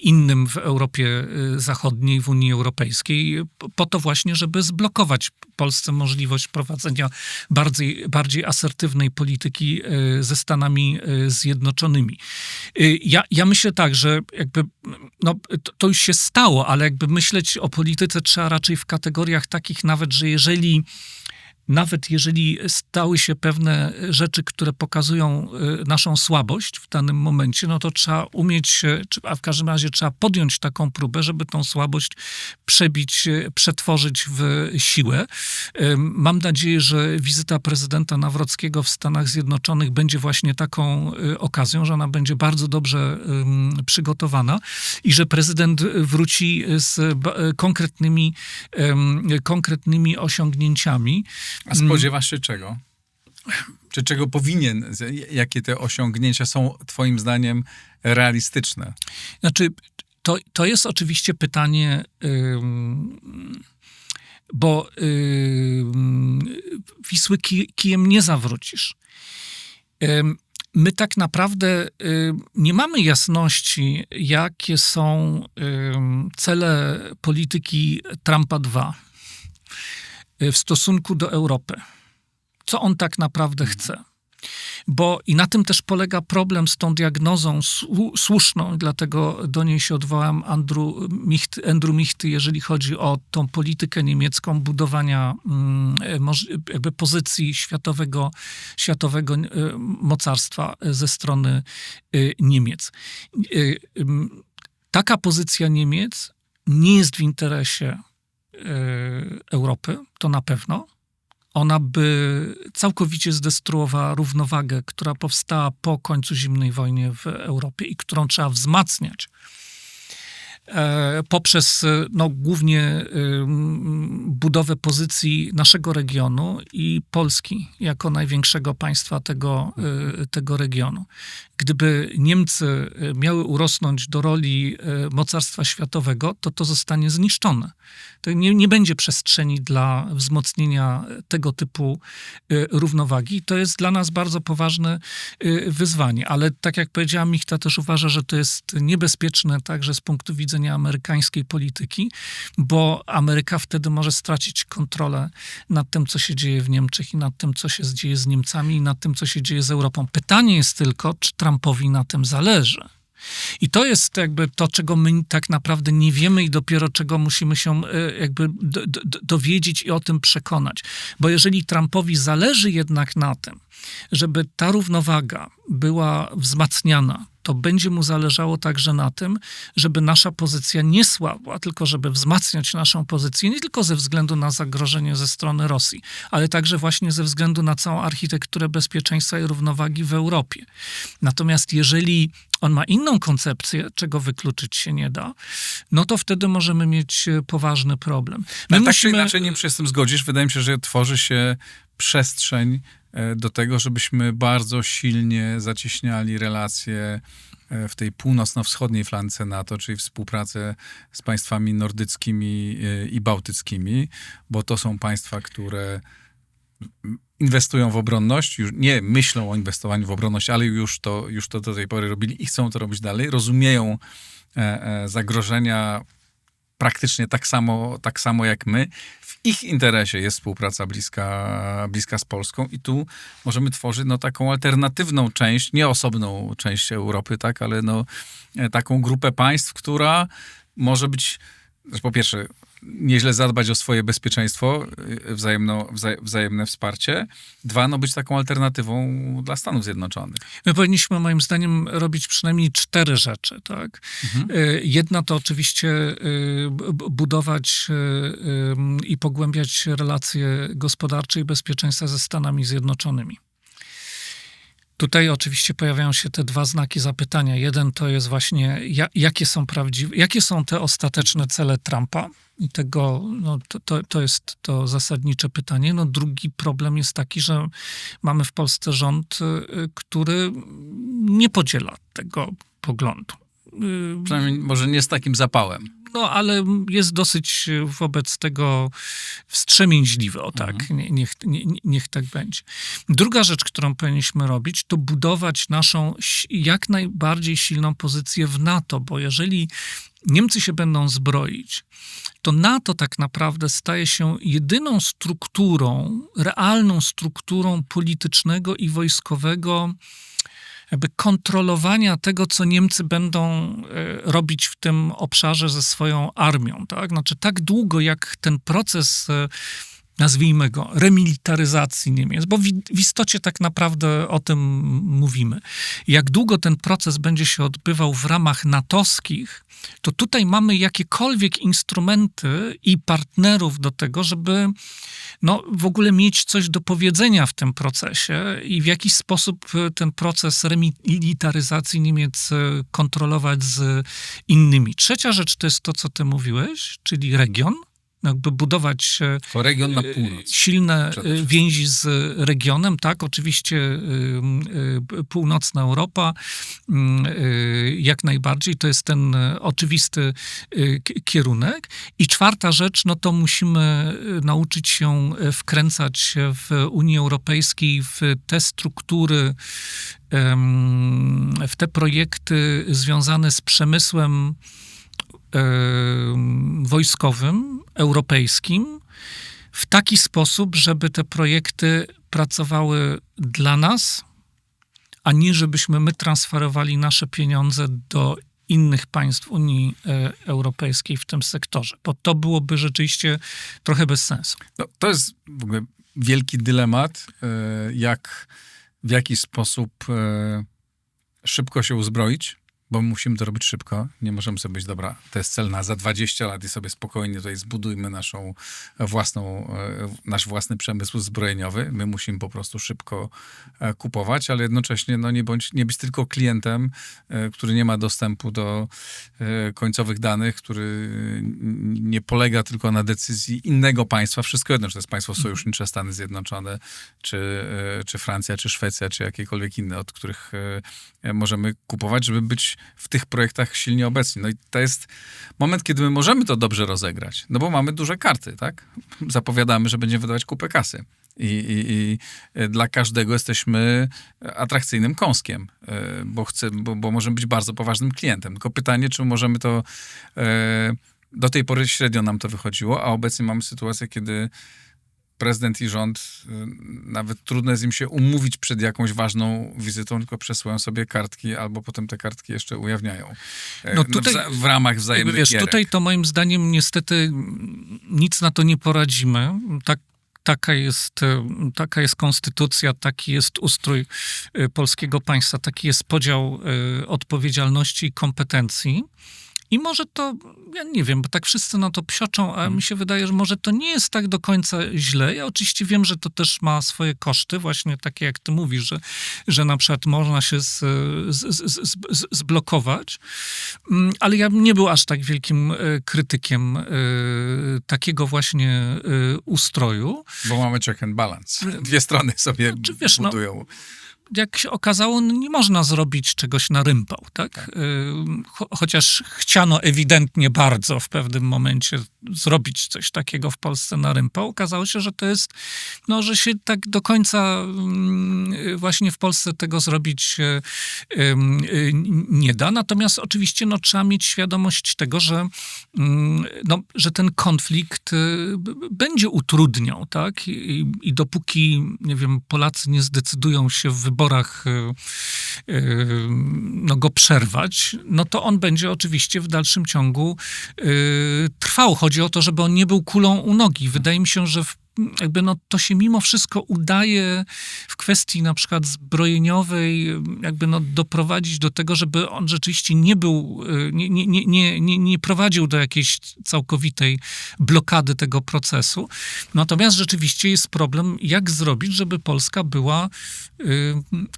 innym w Europie Zachodniej, w Unii Europejskiej, po to właśnie, żeby zblokować Polsce możliwość prowadzenia bardziej asertywnej polityki ze Stanami Zjednoczonymi. Ja myślę tak, że jakby, no, to już się stało, ale jakby myśleć o polityce trzeba raczej w kategoriach takich nawet, że nawet jeżeli stały się pewne rzeczy, które pokazują naszą słabość w danym momencie, no to trzeba umieć, a w każdym razie trzeba podjąć taką próbę, żeby tą słabość przebić, przetworzyć w siłę. Mam nadzieję, że wizyta prezydenta Nawrockiego w Stanach Zjednoczonych będzie właśnie taką okazją, że ona będzie bardzo dobrze przygotowana i że prezydent wróci z konkretnymi osiągnięciami. A spodziewasz się czego? Czy czego powinien? Jakie te osiągnięcia są twoim zdaniem realistyczne? Znaczy, to jest oczywiście pytanie, bo Wisły kijem nie zawrócisz. My tak naprawdę nie mamy jasności, jakie są cele polityki Trumpa 2 w stosunku do Europy. Co on tak naprawdę chce? Bo i na tym też polega problem z tą diagnozą słuszną, dlatego do niej się odwołałem Andrew Michty, jeżeli chodzi o tą politykę niemiecką budowania jakby pozycji światowego mocarstwa ze strony Niemiec. Taka pozycja Niemiec nie jest w interesie Europy, to na pewno. Ona by całkowicie zdestruowała równowagę, która powstała po końcu zimnej wojny w Europie i którą trzeba wzmacniać poprzez głównie budowę pozycji naszego regionu i Polski jako największego państwa tego regionu. Gdyby Niemcy miały urosnąć do roli mocarstwa światowego, to zostanie zniszczone. To nie będzie przestrzeni dla wzmocnienia tego typu równowagi. To jest dla nas bardzo poważne wyzwanie. Ale tak jak powiedziałam, Michta też uważa, że to jest niebezpieczne także z punktu widzenia amerykańskiej polityki, bo Ameryka wtedy może stracić kontrolę nad tym, co się dzieje w Niemczech i nad tym, co się dzieje z Niemcami i nad tym, co się dzieje z Europą. Pytanie jest tylko, czy Trumpowi na tym zależy. I to jest jakby to, czego my tak naprawdę nie wiemy i dopiero czego musimy się jakby dowiedzieć i o tym przekonać. Bo jeżeli Trumpowi zależy jednak na tym, żeby ta równowaga była wzmacniana, to będzie mu zależało także na tym, żeby nasza pozycja nie słabła, tylko żeby wzmacniać naszą pozycję nie tylko ze względu na zagrożenie ze strony Rosji, ale także właśnie ze względu na całą architekturę bezpieczeństwa i równowagi w Europie. Natomiast jeżeli on ma inną koncepcję, czego wykluczyć się nie da, no to wtedy możemy mieć poważny problem. Tak czy inaczej nie przy tym zgodzisz. Wydaje mi się, że tworzy się przestrzeń do tego, żebyśmy bardzo silnie zacieśniali relacje w tej północno-wschodniej flance NATO, czyli współpracę z państwami nordyckimi i bałtyckimi, bo to są państwa, które inwestują w obronność, już nie myślą o inwestowaniu w obronność, ale już to do tej pory robili i chcą to robić dalej, rozumieją zagrożenia praktycznie tak samo jak my. W ich interesie jest współpraca bliska z Polską i tu możemy tworzyć taką alternatywną część, nie osobną część Europy, tak, ale taką grupę państw, która może być, po pierwsze, nieźle zadbać o swoje bezpieczeństwo, wzajemne wsparcie. 2, być taką alternatywą dla Stanów Zjednoczonych. My powinniśmy, moim zdaniem, robić przynajmniej 4 rzeczy, tak? Jedna to oczywiście budować i pogłębiać relacje gospodarcze i bezpieczeństwa ze Stanami Zjednoczonymi. Tutaj oczywiście pojawiają się te dwa znaki zapytania. Jeden to jest właśnie, jakie są te ostateczne cele Trumpa? I tego, to jest to zasadnicze pytanie. No, drugi problem jest taki, że mamy w Polsce rząd, który nie podziela tego poglądu. Przynajmniej może nie z takim zapałem. No, ale jest dosyć wobec tego wstrzemięźliwy, o tak, niech tak będzie. Druga rzecz, którą powinniśmy robić, to budować naszą jak najbardziej silną pozycję w NATO, bo jeżeli Niemcy się będą zbroić, to NATO tak naprawdę staje się jedyną strukturą, realną strukturą politycznego i wojskowego jakby kontrolowania tego, co Niemcy będą robić w tym obszarze ze swoją armią. Tak? Znaczy tak długo, jak ten proces, nazwijmy go, remilitaryzacji Niemiec, bo w istocie tak naprawdę o tym mówimy. Jak długo ten proces będzie się odbywał w ramach natowskich, to tutaj mamy jakiekolwiek instrumenty i partnerów do tego, żeby w ogóle mieć coś do powiedzenia w tym procesie i w jakiś sposób ten proces remilitaryzacji Niemiec kontrolować z innymi. Trzecia rzecz to jest to, co ty mówiłeś, czyli region. Jakby budować To region na północ. silne więzi z regionem, tak, oczywiście północna Europa jak najbardziej, to jest ten oczywisty kierunek. I czwarta rzecz, no to musimy nauczyć się wkręcać w Unii Europejskiej w te struktury, w te projekty związane z przemysłem wojskowym, europejskim, w taki sposób, żeby te projekty pracowały dla nas, a nie żebyśmy my transferowali nasze pieniądze do innych państw Unii Europejskiej w tym sektorze, bo to byłoby rzeczywiście trochę bez sensu. No, to jest w ogóle wielki dylemat, w jaki sposób szybko się uzbroić, bo musimy to robić szybko. Nie możemy sobie być, dobra, to jest cel na za 20 lat i sobie spokojnie tutaj zbudujmy nasz własny przemysł zbrojeniowy. My musimy po prostu szybko kupować, ale jednocześnie nie być tylko klientem, który nie ma dostępu do końcowych danych, który nie polega tylko na decyzji innego państwa. Wszystko jedno, czy to jest państwo sojusznicze, Stany Zjednoczone, czy Francja, czy Szwecja, czy jakiekolwiek inne, od których możemy kupować, żeby być w tych projektach silnie obecni. No i to jest moment, kiedy my możemy to dobrze rozegrać, no bo mamy duże karty, tak? Zapowiadamy, że będziemy wydawać kupę kasy. I dla każdego jesteśmy atrakcyjnym kąskiem, bo możemy być bardzo poważnym klientem. Tylko pytanie, czy możemy to... Do tej pory średnio nam to wychodziło, a obecnie mamy sytuację, kiedy prezydent i rząd, nawet trudno jest im się umówić przed jakąś ważną wizytą, tylko przesyłają sobie kartki, albo potem te kartki jeszcze ujawniają. No tutaj, w ramach wzajemnych gierek. Tutaj to moim zdaniem niestety nic na to nie poradzimy. Taka jest konstytucja, taki jest ustrój polskiego państwa, taki jest podział odpowiedzialności i kompetencji. I może to, ja nie wiem, bo tak wszyscy na to psioczą, a mi się wydaje, że może to nie jest tak do końca źle. Ja oczywiście wiem, że to też ma swoje koszty, właśnie takie jak ty mówisz, że na przykład można się zblokować, ale ja bym nie był aż tak wielkim krytykiem takiego właśnie ustroju. Bo mamy check and balance. Dwie strony sobie budują. Jak się okazało, nie można zrobić czegoś na rympał, tak? Chociaż chciano ewidentnie bardzo w pewnym momencie zrobić coś takiego w Polsce na rympał, okazało się, że to jest, że się tak do końca właśnie w Polsce tego zrobić nie da. Natomiast oczywiście trzeba mieć świadomość tego, że ten konflikt będzie utrudniał, tak? I dopóki, nie wiem, Polacy nie zdecydują się w wyborach go przerwać, to on będzie oczywiście w dalszym ciągu trwał. Chodzi o to, żeby on nie był kulą u nogi. Wydaje mi się, że jakby to się mimo wszystko udaje w kwestii na przykład zbrojeniowej jakby doprowadzić do tego, żeby on rzeczywiście nie był, nie prowadził do jakiejś całkowitej blokady tego procesu. Natomiast rzeczywiście jest problem, jak zrobić, żeby Polska była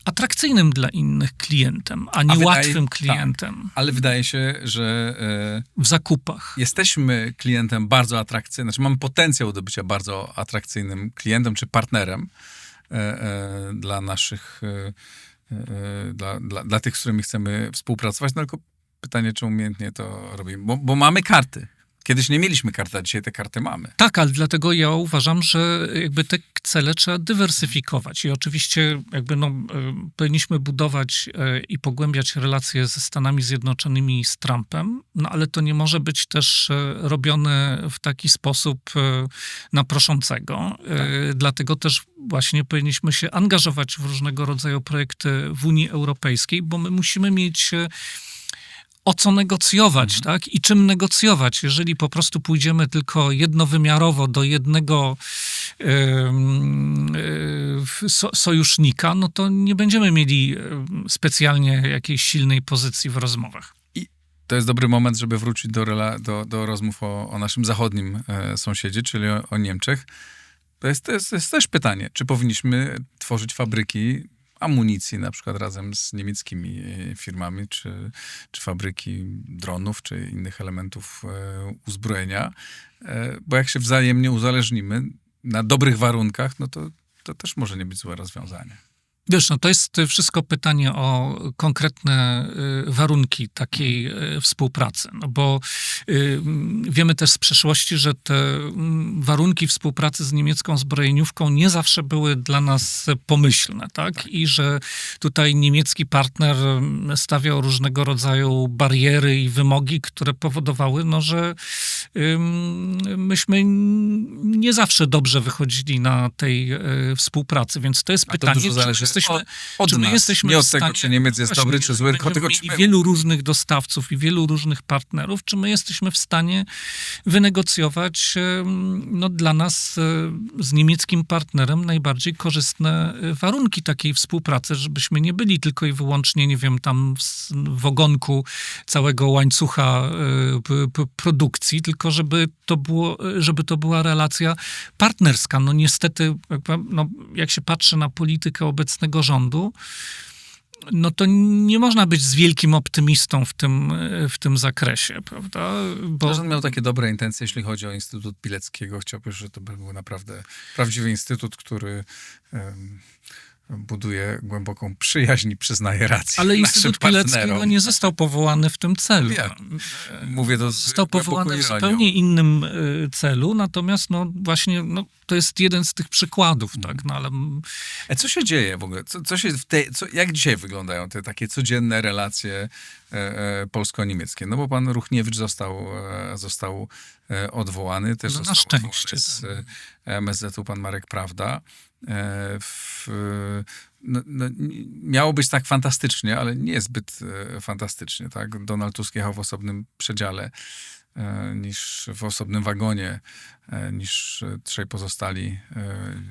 atrakcyjnym dla innych klientem, a nie łatwym klientem. Tak, ale wydaje się, że w zakupach. Jesteśmy klientem bardzo atrakcyjnym, znaczy mamy potencjał do bycia bardzo atrakcyjnym klientem czy partnerem dla naszych, dla tych, z którymi chcemy współpracować, no tylko pytanie, czy umiejętnie to robimy, bo mamy karty. Kiedyś nie mieliśmy karty, a dzisiaj te karty mamy. Tak, ale dlatego ja uważam, że jakby te cele trzeba dywersyfikować i oczywiście jakby powinniśmy budować i pogłębiać relacje ze Stanami Zjednoczonymi i z Trumpem, no ale to nie może być też robione w taki sposób na proszącego. Tak. Dlatego też właśnie powinniśmy się angażować w różnego rodzaju projekty w Unii Europejskiej, bo my musimy mieć o co negocjować, tak? I czym negocjować. Jeżeli po prostu pójdziemy tylko jednowymiarowo do jednego sojusznika, no to nie będziemy mieli specjalnie jakiejś silnej pozycji w rozmowach. I to jest dobry moment, żeby wrócić do rozmów o naszym zachodnim sąsiedzie, czyli o Niemczech. To jest też pytanie, czy powinniśmy tworzyć fabryki amunicji, na przykład razem z niemieckimi firmami, czy fabryki dronów, czy innych elementów uzbrojenia, bo jak się wzajemnie uzależnimy na dobrych warunkach, no to też może nie być złe rozwiązanie. Wiesz, to jest wszystko pytanie o konkretne warunki takiej współpracy, bo wiemy też z przeszłości, że te warunki współpracy z niemiecką zbrojeniówką nie zawsze były dla nas pomyślne, tak? I że tutaj niemiecki partner stawiał różnego rodzaju bariery i wymogi, które powodowały, że myśmy nie zawsze dobrze wychodzili na tej współpracy, więc to jest pytanie, czy my jesteśmy nie od tego, czy Niemiec jest dobry, czy zły, tylko tego, czy wielu różnych dostawców i wielu różnych partnerów, czy my jesteśmy w stanie wynegocjować dla nas z niemieckim partnerem najbardziej korzystne warunki takiej współpracy, żebyśmy nie byli tylko i wyłącznie, nie wiem, tam w ogonku całego łańcucha produkcji, tylko żeby to była relacja partnerska. No niestety, jak się patrzy na politykę obecnego rządu, no to nie można być z wielkim optymistą w tym zakresie, prawda? Bo rząd miał takie dobre intencje, jeśli chodzi o Instytut Pileckiego. Chciałbym, żeby to był naprawdę prawdziwy instytut, który buduje głęboką przyjaźń i przyznaje rację. Ale Instytut Pileckiego nie został powołany w tym celu. Ja mówię to został powołany w zupełnie innym celu, natomiast właśnie to jest jeden z tych przykładów, tak? Ale... A co się dzieje w ogóle? Jak dzisiaj wyglądają te takie codzienne relacje polsko-niemieckie? No bo pan Ruchniewicz został odwołany, też został na szczęście, odwołany z MSZ-u pan Marek Prawda. Miało być tak fantastycznie, ale nie zbyt fantastycznie, tak? Donald Tusk jechał w osobnym przedziale, niż w osobnym wagonie, niż trzej pozostali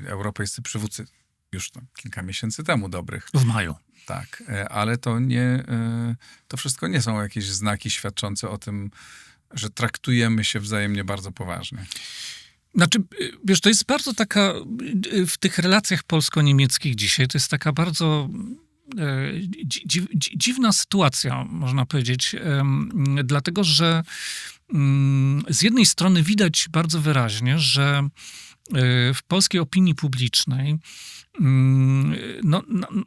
europejscy przywódcy. Już kilka miesięcy temu dobrych. W maju. Tak, ale to wszystko nie są jakieś znaki świadczące o tym, że traktujemy się wzajemnie bardzo poważnie. Znaczy, wiesz, to jest bardzo taka, w tych relacjach polsko-niemieckich dzisiaj, to jest taka bardzo dziwna sytuacja, można powiedzieć, dlatego, że z jednej strony widać bardzo wyraźnie, że w polskiej opinii publicznej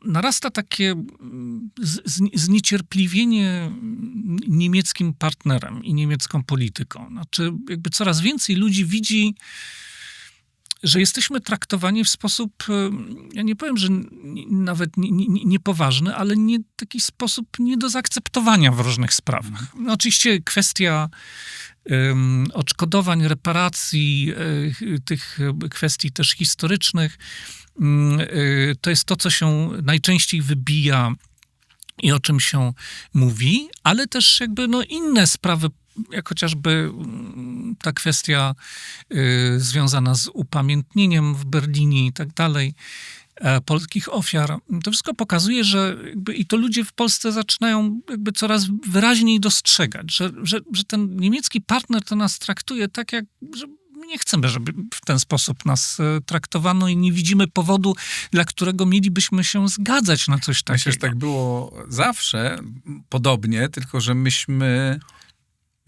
narasta takie zniecierpliwienie niemieckim partnerem i niemiecką polityką. Znaczy, jakby coraz więcej ludzi widzi, że jesteśmy traktowani w sposób, ja nie powiem, że nawet niepoważny, ale taki sposób nie do zaakceptowania w różnych sprawach. No, oczywiście kwestia odszkodowań, reparacji, tych kwestii też historycznych, to jest to, co się najczęściej wybija i o czym się mówi, ale też jakby inne sprawy, jak chociażby ta kwestia związana z upamiętnieniem w Berlinie i tak dalej, polskich ofiar. To wszystko pokazuje, że i to ludzie w Polsce zaczynają coraz wyraźniej dostrzegać, że ten niemiecki partner to nas traktuje tak, jak że my nie chcemy, żeby w ten sposób nas traktowano i nie widzimy powodu, dla którego mielibyśmy się zgadzać na coś takiego. Myślę, że tak było zawsze, podobnie, tylko że myśmy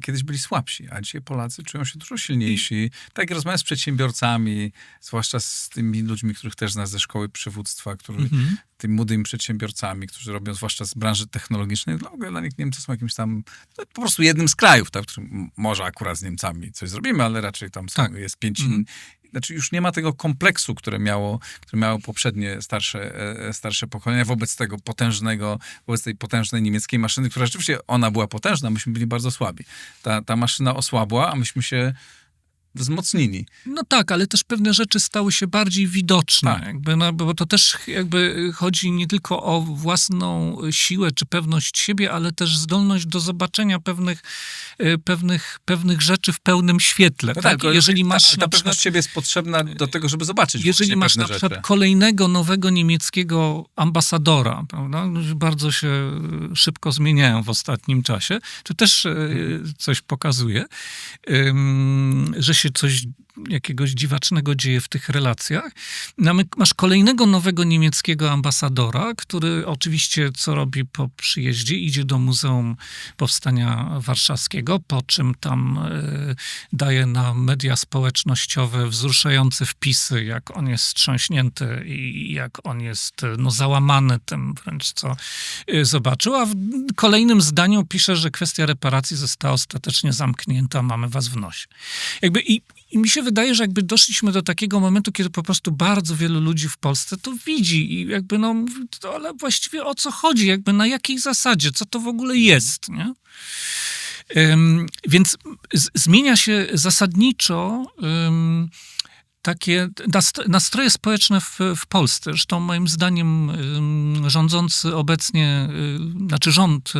kiedyś byli słabsi, a dzisiaj Polacy czują się dużo silniejsi. Tak jak rozmawiam z przedsiębiorcami, zwłaszcza z tymi ludźmi, których też znam ze szkoły przywództwa, tymi młodymi przedsiębiorcami, którzy robią zwłaszcza z branży technologicznej, dla nich Niemcy są jakimś tam, po prostu jednym z krajów, tak, w którym może akurat z Niemcami coś zrobimy, ale raczej tam jest 5 Znaczy już nie ma tego kompleksu, które miało poprzednie, starsze pokolenia wobec tej potężnej niemieckiej maszyny, która rzeczywiście, ona była potężna, myśmy byli bardzo słabi. Ta maszyna osłabła, a myśmy się wzmocnili. No tak, ale też pewne rzeczy stały się bardziej widoczne. Tak. Bo to też chodzi nie tylko o własną siłę czy pewność siebie, ale też zdolność do zobaczenia pewnych rzeczy w pełnym świetle. No tak? Jeżeli masz ta pewność siebie jest potrzebna do tego, żeby zobaczyć jeżeli masz pewne na przykład rzeczy. kolejnego nowego niemieckiego ambasadora, prawda? Bardzo się szybko zmieniają w ostatnim czasie, to też coś pokazuje, że się coś jakiegoś dziwacznego dzieje w tych relacjach. Masz kolejnego nowego niemieckiego ambasadora, który oczywiście co robi po przyjeździe? Idzie do Muzeum Powstania Warszawskiego, po czym tam daje na media społecznościowe wzruszające wpisy, jak on jest wstrząśnięty i jak on jest załamany tym wręcz, co zobaczył, a w kolejnym zdaniu pisze, że kwestia reparacji została ostatecznie zamknięta, mamy was w nosie. I mi się wydaje, że doszliśmy do takiego momentu, kiedy po prostu bardzo wielu ludzi w Polsce to widzi i mówi, ale właściwie o co chodzi, na jakiej zasadzie, co to w ogóle jest, nie? Więc zmienia się zasadniczo takie nastroje społeczne w Polsce. Zresztą moim zdaniem rządzący obecnie, rząd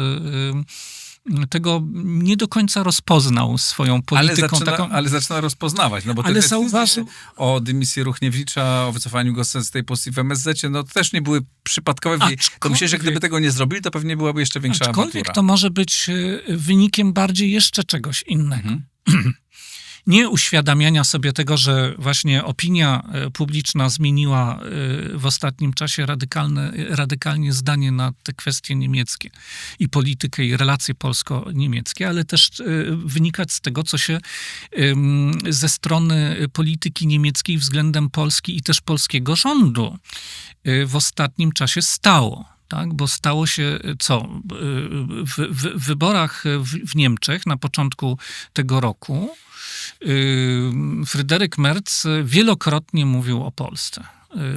tego nie do końca rozpoznał swoją polityką. Ale zaczyna rozpoznawać, no bo te decyzje o dymisji Ruchniewicza, o wycofaniu go z tej pozycji w MSZ-cie, no to też nie były przypadkowe. To myślę, że gdyby tego nie zrobili, to pewnie byłaby jeszcze większa awantura. To może być wynikiem bardziej jeszcze czegoś innego. Nie uświadamiania sobie tego, że właśnie opinia publiczna zmieniła w ostatnim czasie radykalnie zdanie na te kwestie niemieckie i politykę i relacje polsko-niemieckie, ale też wynikać z tego, co się ze strony polityki niemieckiej względem Polski i też polskiego rządu w ostatnim czasie stało. Tak, bo stało się co? W wyborach w Niemczech na początku tego roku Fryderyk Merz wielokrotnie mówił o Polsce.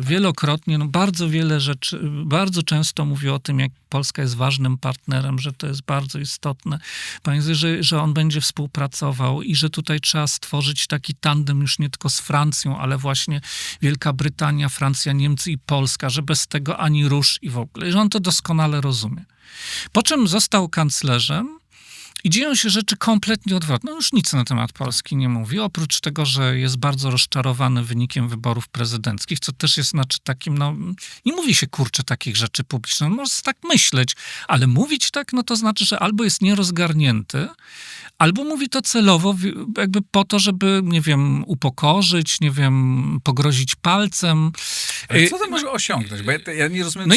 Wielokrotnie, bardzo wiele rzeczy, bardzo często mówił o tym, jak Polska jest ważnym partnerem, że to jest bardzo istotne. Że on będzie współpracował i że tutaj trzeba stworzyć taki tandem już nie tylko z Francją, ale właśnie Wielka Brytania, Francja, Niemcy i Polska, że bez tego ani rusz i w ogóle. I że on to doskonale rozumie. Po czym został kanclerzem i dzieją się rzeczy kompletnie odwrotne. Już nic na temat Polski nie mówi, oprócz tego, że jest bardzo rozczarowany wynikiem wyborów prezydenckich, co też jest takim, nie mówi się, takich rzeczy publicznych. Można tak myśleć, ale mówić tak, to znaczy, że albo jest nierozgarnięty, albo mówi to celowo, po to, żeby, nie wiem, upokorzyć, nie wiem, pogrozić palcem. Ale co to może osiągnąć? Bo ja nie rozumiem,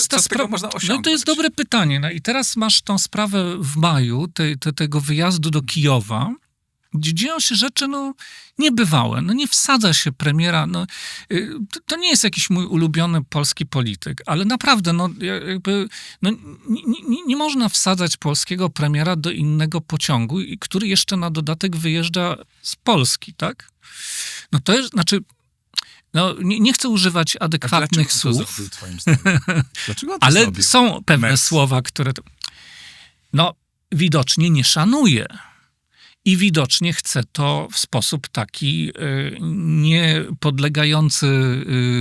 co tego można osiągnąć. To jest dobre pytanie. I teraz masz tą sprawę w maju, tego wyjazdu do Kijowa, gdzie dzieją się rzeczy, niebywałe. Nie wsadza się premiera. To nie jest jakiś mój ulubiony polski polityk, ale naprawdę, nie można wsadzać polskiego premiera do innego pociągu, który jeszcze na dodatek wyjeżdża z Polski, tak? To jest, nie chcę używać adekwatnych słów. Dlaczego to zrobił, twoim zdaniem? Dlaczego to ale zrobił? są pewne słowa, które widocznie nie szanuje. I widocznie chce to w sposób taki nie podlegający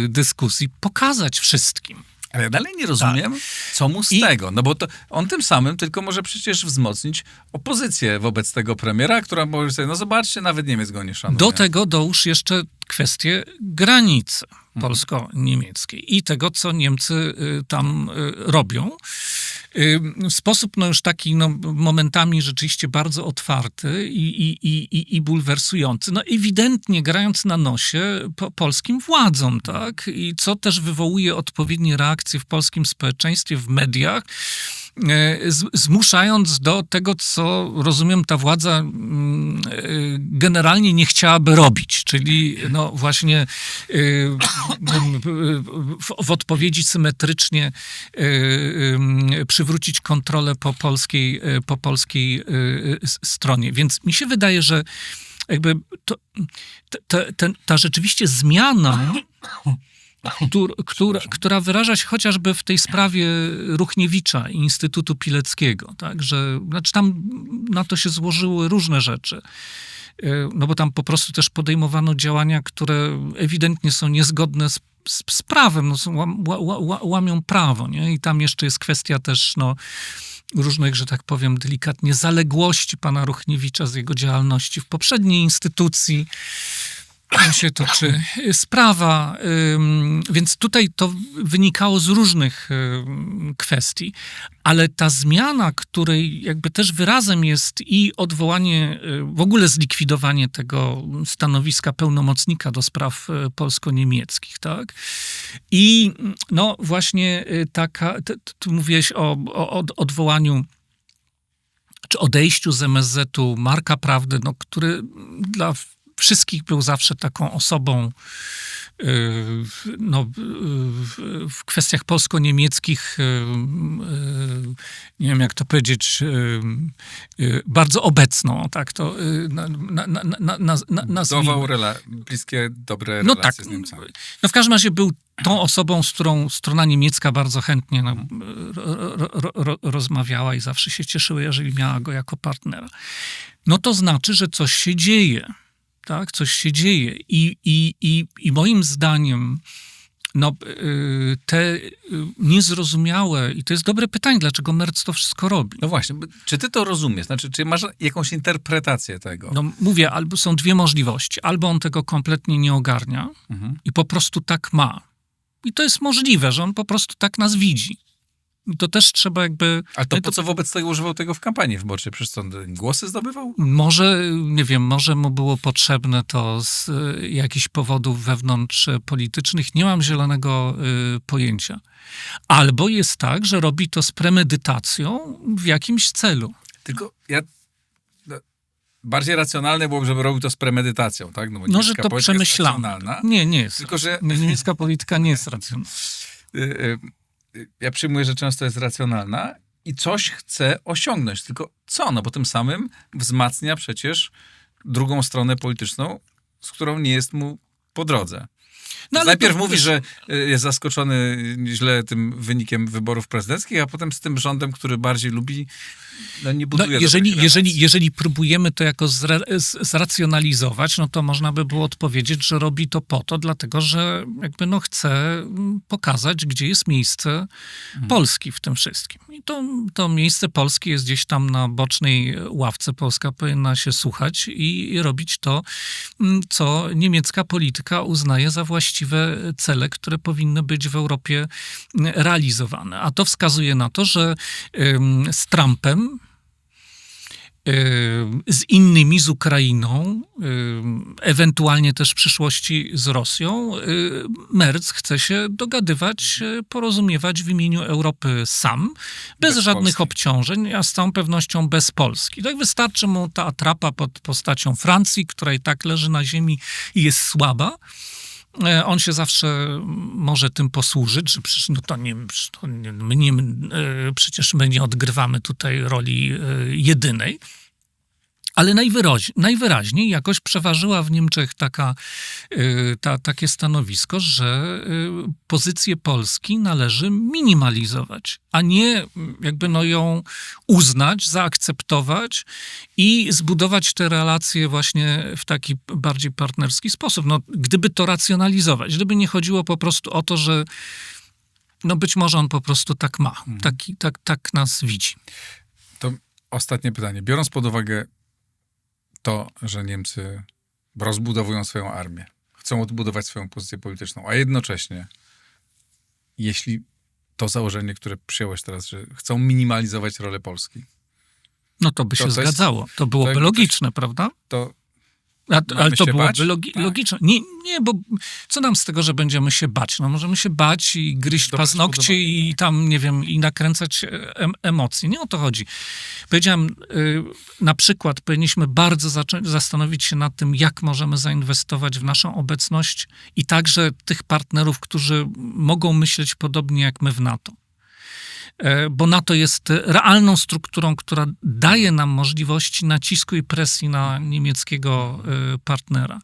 dyskusji pokazać wszystkim. Ale ja dalej nie rozumiem, co mu z tego. No bo to on tym samym tylko może przecież wzmocnić opozycję wobec tego premiera, która może sobie, no zobaczcie, nawet Niemiec go nie szanuje. Do tego dołóż jeszcze kwestię granicy polsko-niemieckiej i tego, co Niemcy tam robią. W sposób już taki momentami rzeczywiście bardzo otwarty i bulwersujący. No ewidentnie grając na nosie polskim władzom, tak? I co też wywołuje odpowiednie reakcje w polskim społeczeństwie, w mediach, zmuszając do tego, co rozumiem, ta władza generalnie nie chciałaby robić, czyli no właśnie w odpowiedzi symetrycznie przywrócić kontrolę po polskiej stronie. Więc mi się wydaje, że jakby ta rzeczywiście zmiana, która wyraża się chociażby w tej sprawie Ruchniewicza i Instytutu Pileckiego, tak, że znaczy tam na to się złożyły różne rzeczy. No bo tam po prostu też podejmowano działania, które ewidentnie są niezgodne z prawem, no łamią prawo, nie? I tam jeszcze jest kwestia też różnych, że tak powiem delikatnie, zaległości pana Ruchniewicza z jego działalności w poprzedniej instytucji. Tam się toczy sprawa, więc tutaj to wynikało z różnych kwestii, ale ta zmiana, której jakby też wyrazem jest i odwołanie, w ogóle zlikwidowanie tego stanowiska pełnomocnika do spraw polsko-niemieckich, tak? I no właśnie taka, tu mówiłeś o odwołaniu czy odejściu z MSZ-u Marka Prawdy, który dla wszystkich był zawsze taką osobą w kwestiach polsko-niemieckich, nie wiem jak to powiedzieć, bardzo obecną. Tak, to budował bliskie, dobre relacje z Niemcami. No w każdym razie był tą osobą, z którą strona niemiecka bardzo chętnie rozmawiała i zawsze się cieszyła, jeżeli miała go jako partnera. No to znaczy, że coś się dzieje. Tak, coś się dzieje i moim zdaniem te niezrozumiałe, i to jest dobre pytanie, dlaczego Merz to wszystko robi. No właśnie, czy ty to rozumiesz? Znaczy, czy masz jakąś interpretację tego? No mówię, albo są dwie możliwości. Albo on tego kompletnie nie ogarnia i po prostu tak ma. I to jest możliwe, że on po prostu tak nas widzi. I to też trzeba jakby... A to po co wobec tego używał tego w kampanii wyborczej? Przecież on głosy zdobywał? Może, nie wiem, może mu było potrzebne to z jakichś powodów wewnątrzpolitycznych. Nie mam zielonego pojęcia. Albo jest tak, że robi to z premedytacją w jakimś celu. Tylko bardziej racjonalne byłoby, żeby robił to z premedytacją, tak? No, bo no że to przemyślane. Nie jest. Tylko, że... Niemiecka polityka nie jest racjonalna. Ja przyjmuję, że często jest racjonalna i coś chce osiągnąć. Tylko co? No bo tym samym wzmacnia przecież drugą stronę polityczną, z którą nie jest mu po drodze. No, najpierw mówi, że jest zaskoczony źle tym wynikiem wyborów prezydenckich, a potem z tym rządem, który bardziej lubi, nie buduje. Jeżeli próbujemy to jako zracjonalizować, no to można by było odpowiedzieć, że robi to po to, dlatego że jakby chce pokazać, gdzie jest miejsce Polski w tym wszystkim. I to miejsce Polski jest gdzieś tam na bocznej ławce. Polska powinna się słuchać i robić to, co niemiecka polityka uznaje za właściwe cele, które powinny być w Europie realizowane. A to wskazuje na to, że z Trumpem, z innymi, z Ukrainą, ewentualnie też w przyszłości z Rosją, Merz chce się dogadywać, porozumiewać w imieniu Europy sam, bez żadnych Polski. Obciążeń, a z całą pewnością bez Polski. Tak wystarczy mu ta atrapa pod postacią Francji, która i tak leży na ziemi i jest słaba. On się zawsze może tym posłużyć, że przecież przecież my nie odgrywamy tutaj roli jedynej. Ale najwyraźniej jakoś przeważyła w Niemczech takie stanowisko, że pozycję Polski należy minimalizować, a nie jakby ją uznać, zaakceptować i zbudować te relacje właśnie w taki bardziej partnerski sposób. Gdyby to racjonalizować, gdyby nie chodziło po prostu o to, że No być może on po prostu tak ma. Tak nas widzi. To ostatnie pytanie. Biorąc pod uwagę to, że Niemcy rozbudowują swoją armię, chcą odbudować swoją pozycję polityczną, a jednocześnie, jeśli to założenie, które przyjąłeś teraz, że chcą minimalizować rolę Polski, No to by się jest- zgadzało. To byłoby logiczne, prawda? to Ale to się byłoby bać? Tak. logiczne. Nie, bo co nam z tego, że będziemy się bać? No możemy się bać i gryźć Dobre paznokcie spodobało. i tam, nie wiem, i nakręcać emocje. Nie o to chodzi. Powiedziałem, na przykład powinniśmy bardzo zastanowić się nad tym, jak możemy zainwestować w naszą obecność i także tych partnerów, którzy mogą myśleć podobnie jak my w NATO. Bo NATO jest realną strukturą, która daje nam możliwości nacisku i presji na niemieckiego partnera.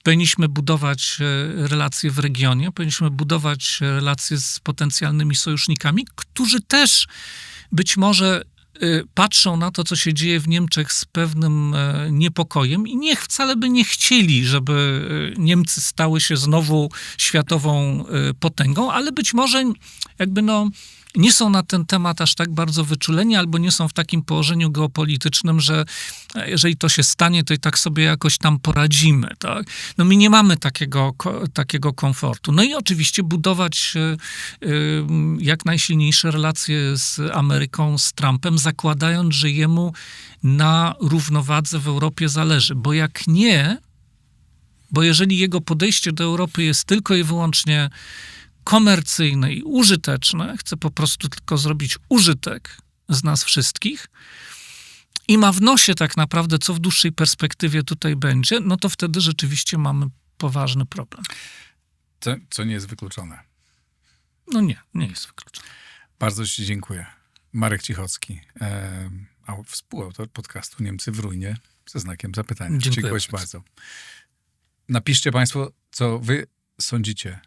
Powinniśmy budować relacje w regionie, powinniśmy budować relacje z potencjalnymi sojusznikami, którzy też być może patrzą na to, co się dzieje w Niemczech z pewnym niepokojem i wcale by nie chcieli, żeby Niemcy stały się znowu światową potęgą, ale być może nie są na ten temat aż tak bardzo wyczuleni, albo nie są w takim położeniu geopolitycznym, że jeżeli to się stanie, to i tak sobie jakoś tam poradzimy. Tak? No my nie mamy takiego komfortu. No i oczywiście budować jak najsilniejsze relacje z Ameryką, z Trumpem, zakładając, że jemu na równowadze w Europie zależy. Bo jak nie, bo jeżeli jego podejście do Europy jest tylko i wyłącznie komercyjne i użyteczne, chce po prostu tylko zrobić użytek z nas wszystkich i ma w nosie tak naprawdę, co w dłuższej perspektywie tutaj będzie, no to wtedy rzeczywiście mamy poważny problem. co nie jest wykluczone. No nie jest wykluczone. Bardzo ci dziękuję. Marek Cichocki, współautor podcastu Niemcy w ruinie, ze znakiem zapytania. Dziękuję ci bardzo. Napiszcie państwo, co wy sądzicie,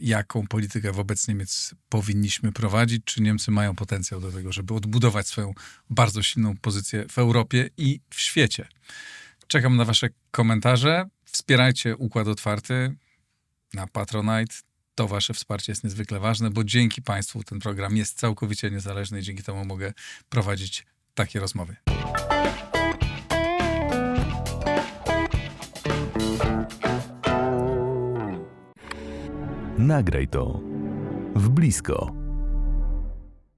jaką politykę wobec Niemiec powinniśmy prowadzić? Czy Niemcy mają potencjał do tego, żeby odbudować swoją bardzo silną pozycję w Europie i w świecie? Czekam na wasze komentarze. Wspierajcie Układ Otwarty na Patronite. To wasze wsparcie jest niezwykle ważne, bo dzięki państwu ten program jest całkowicie niezależny i dzięki temu mogę prowadzić takie rozmowy. Nagraj to w blisko.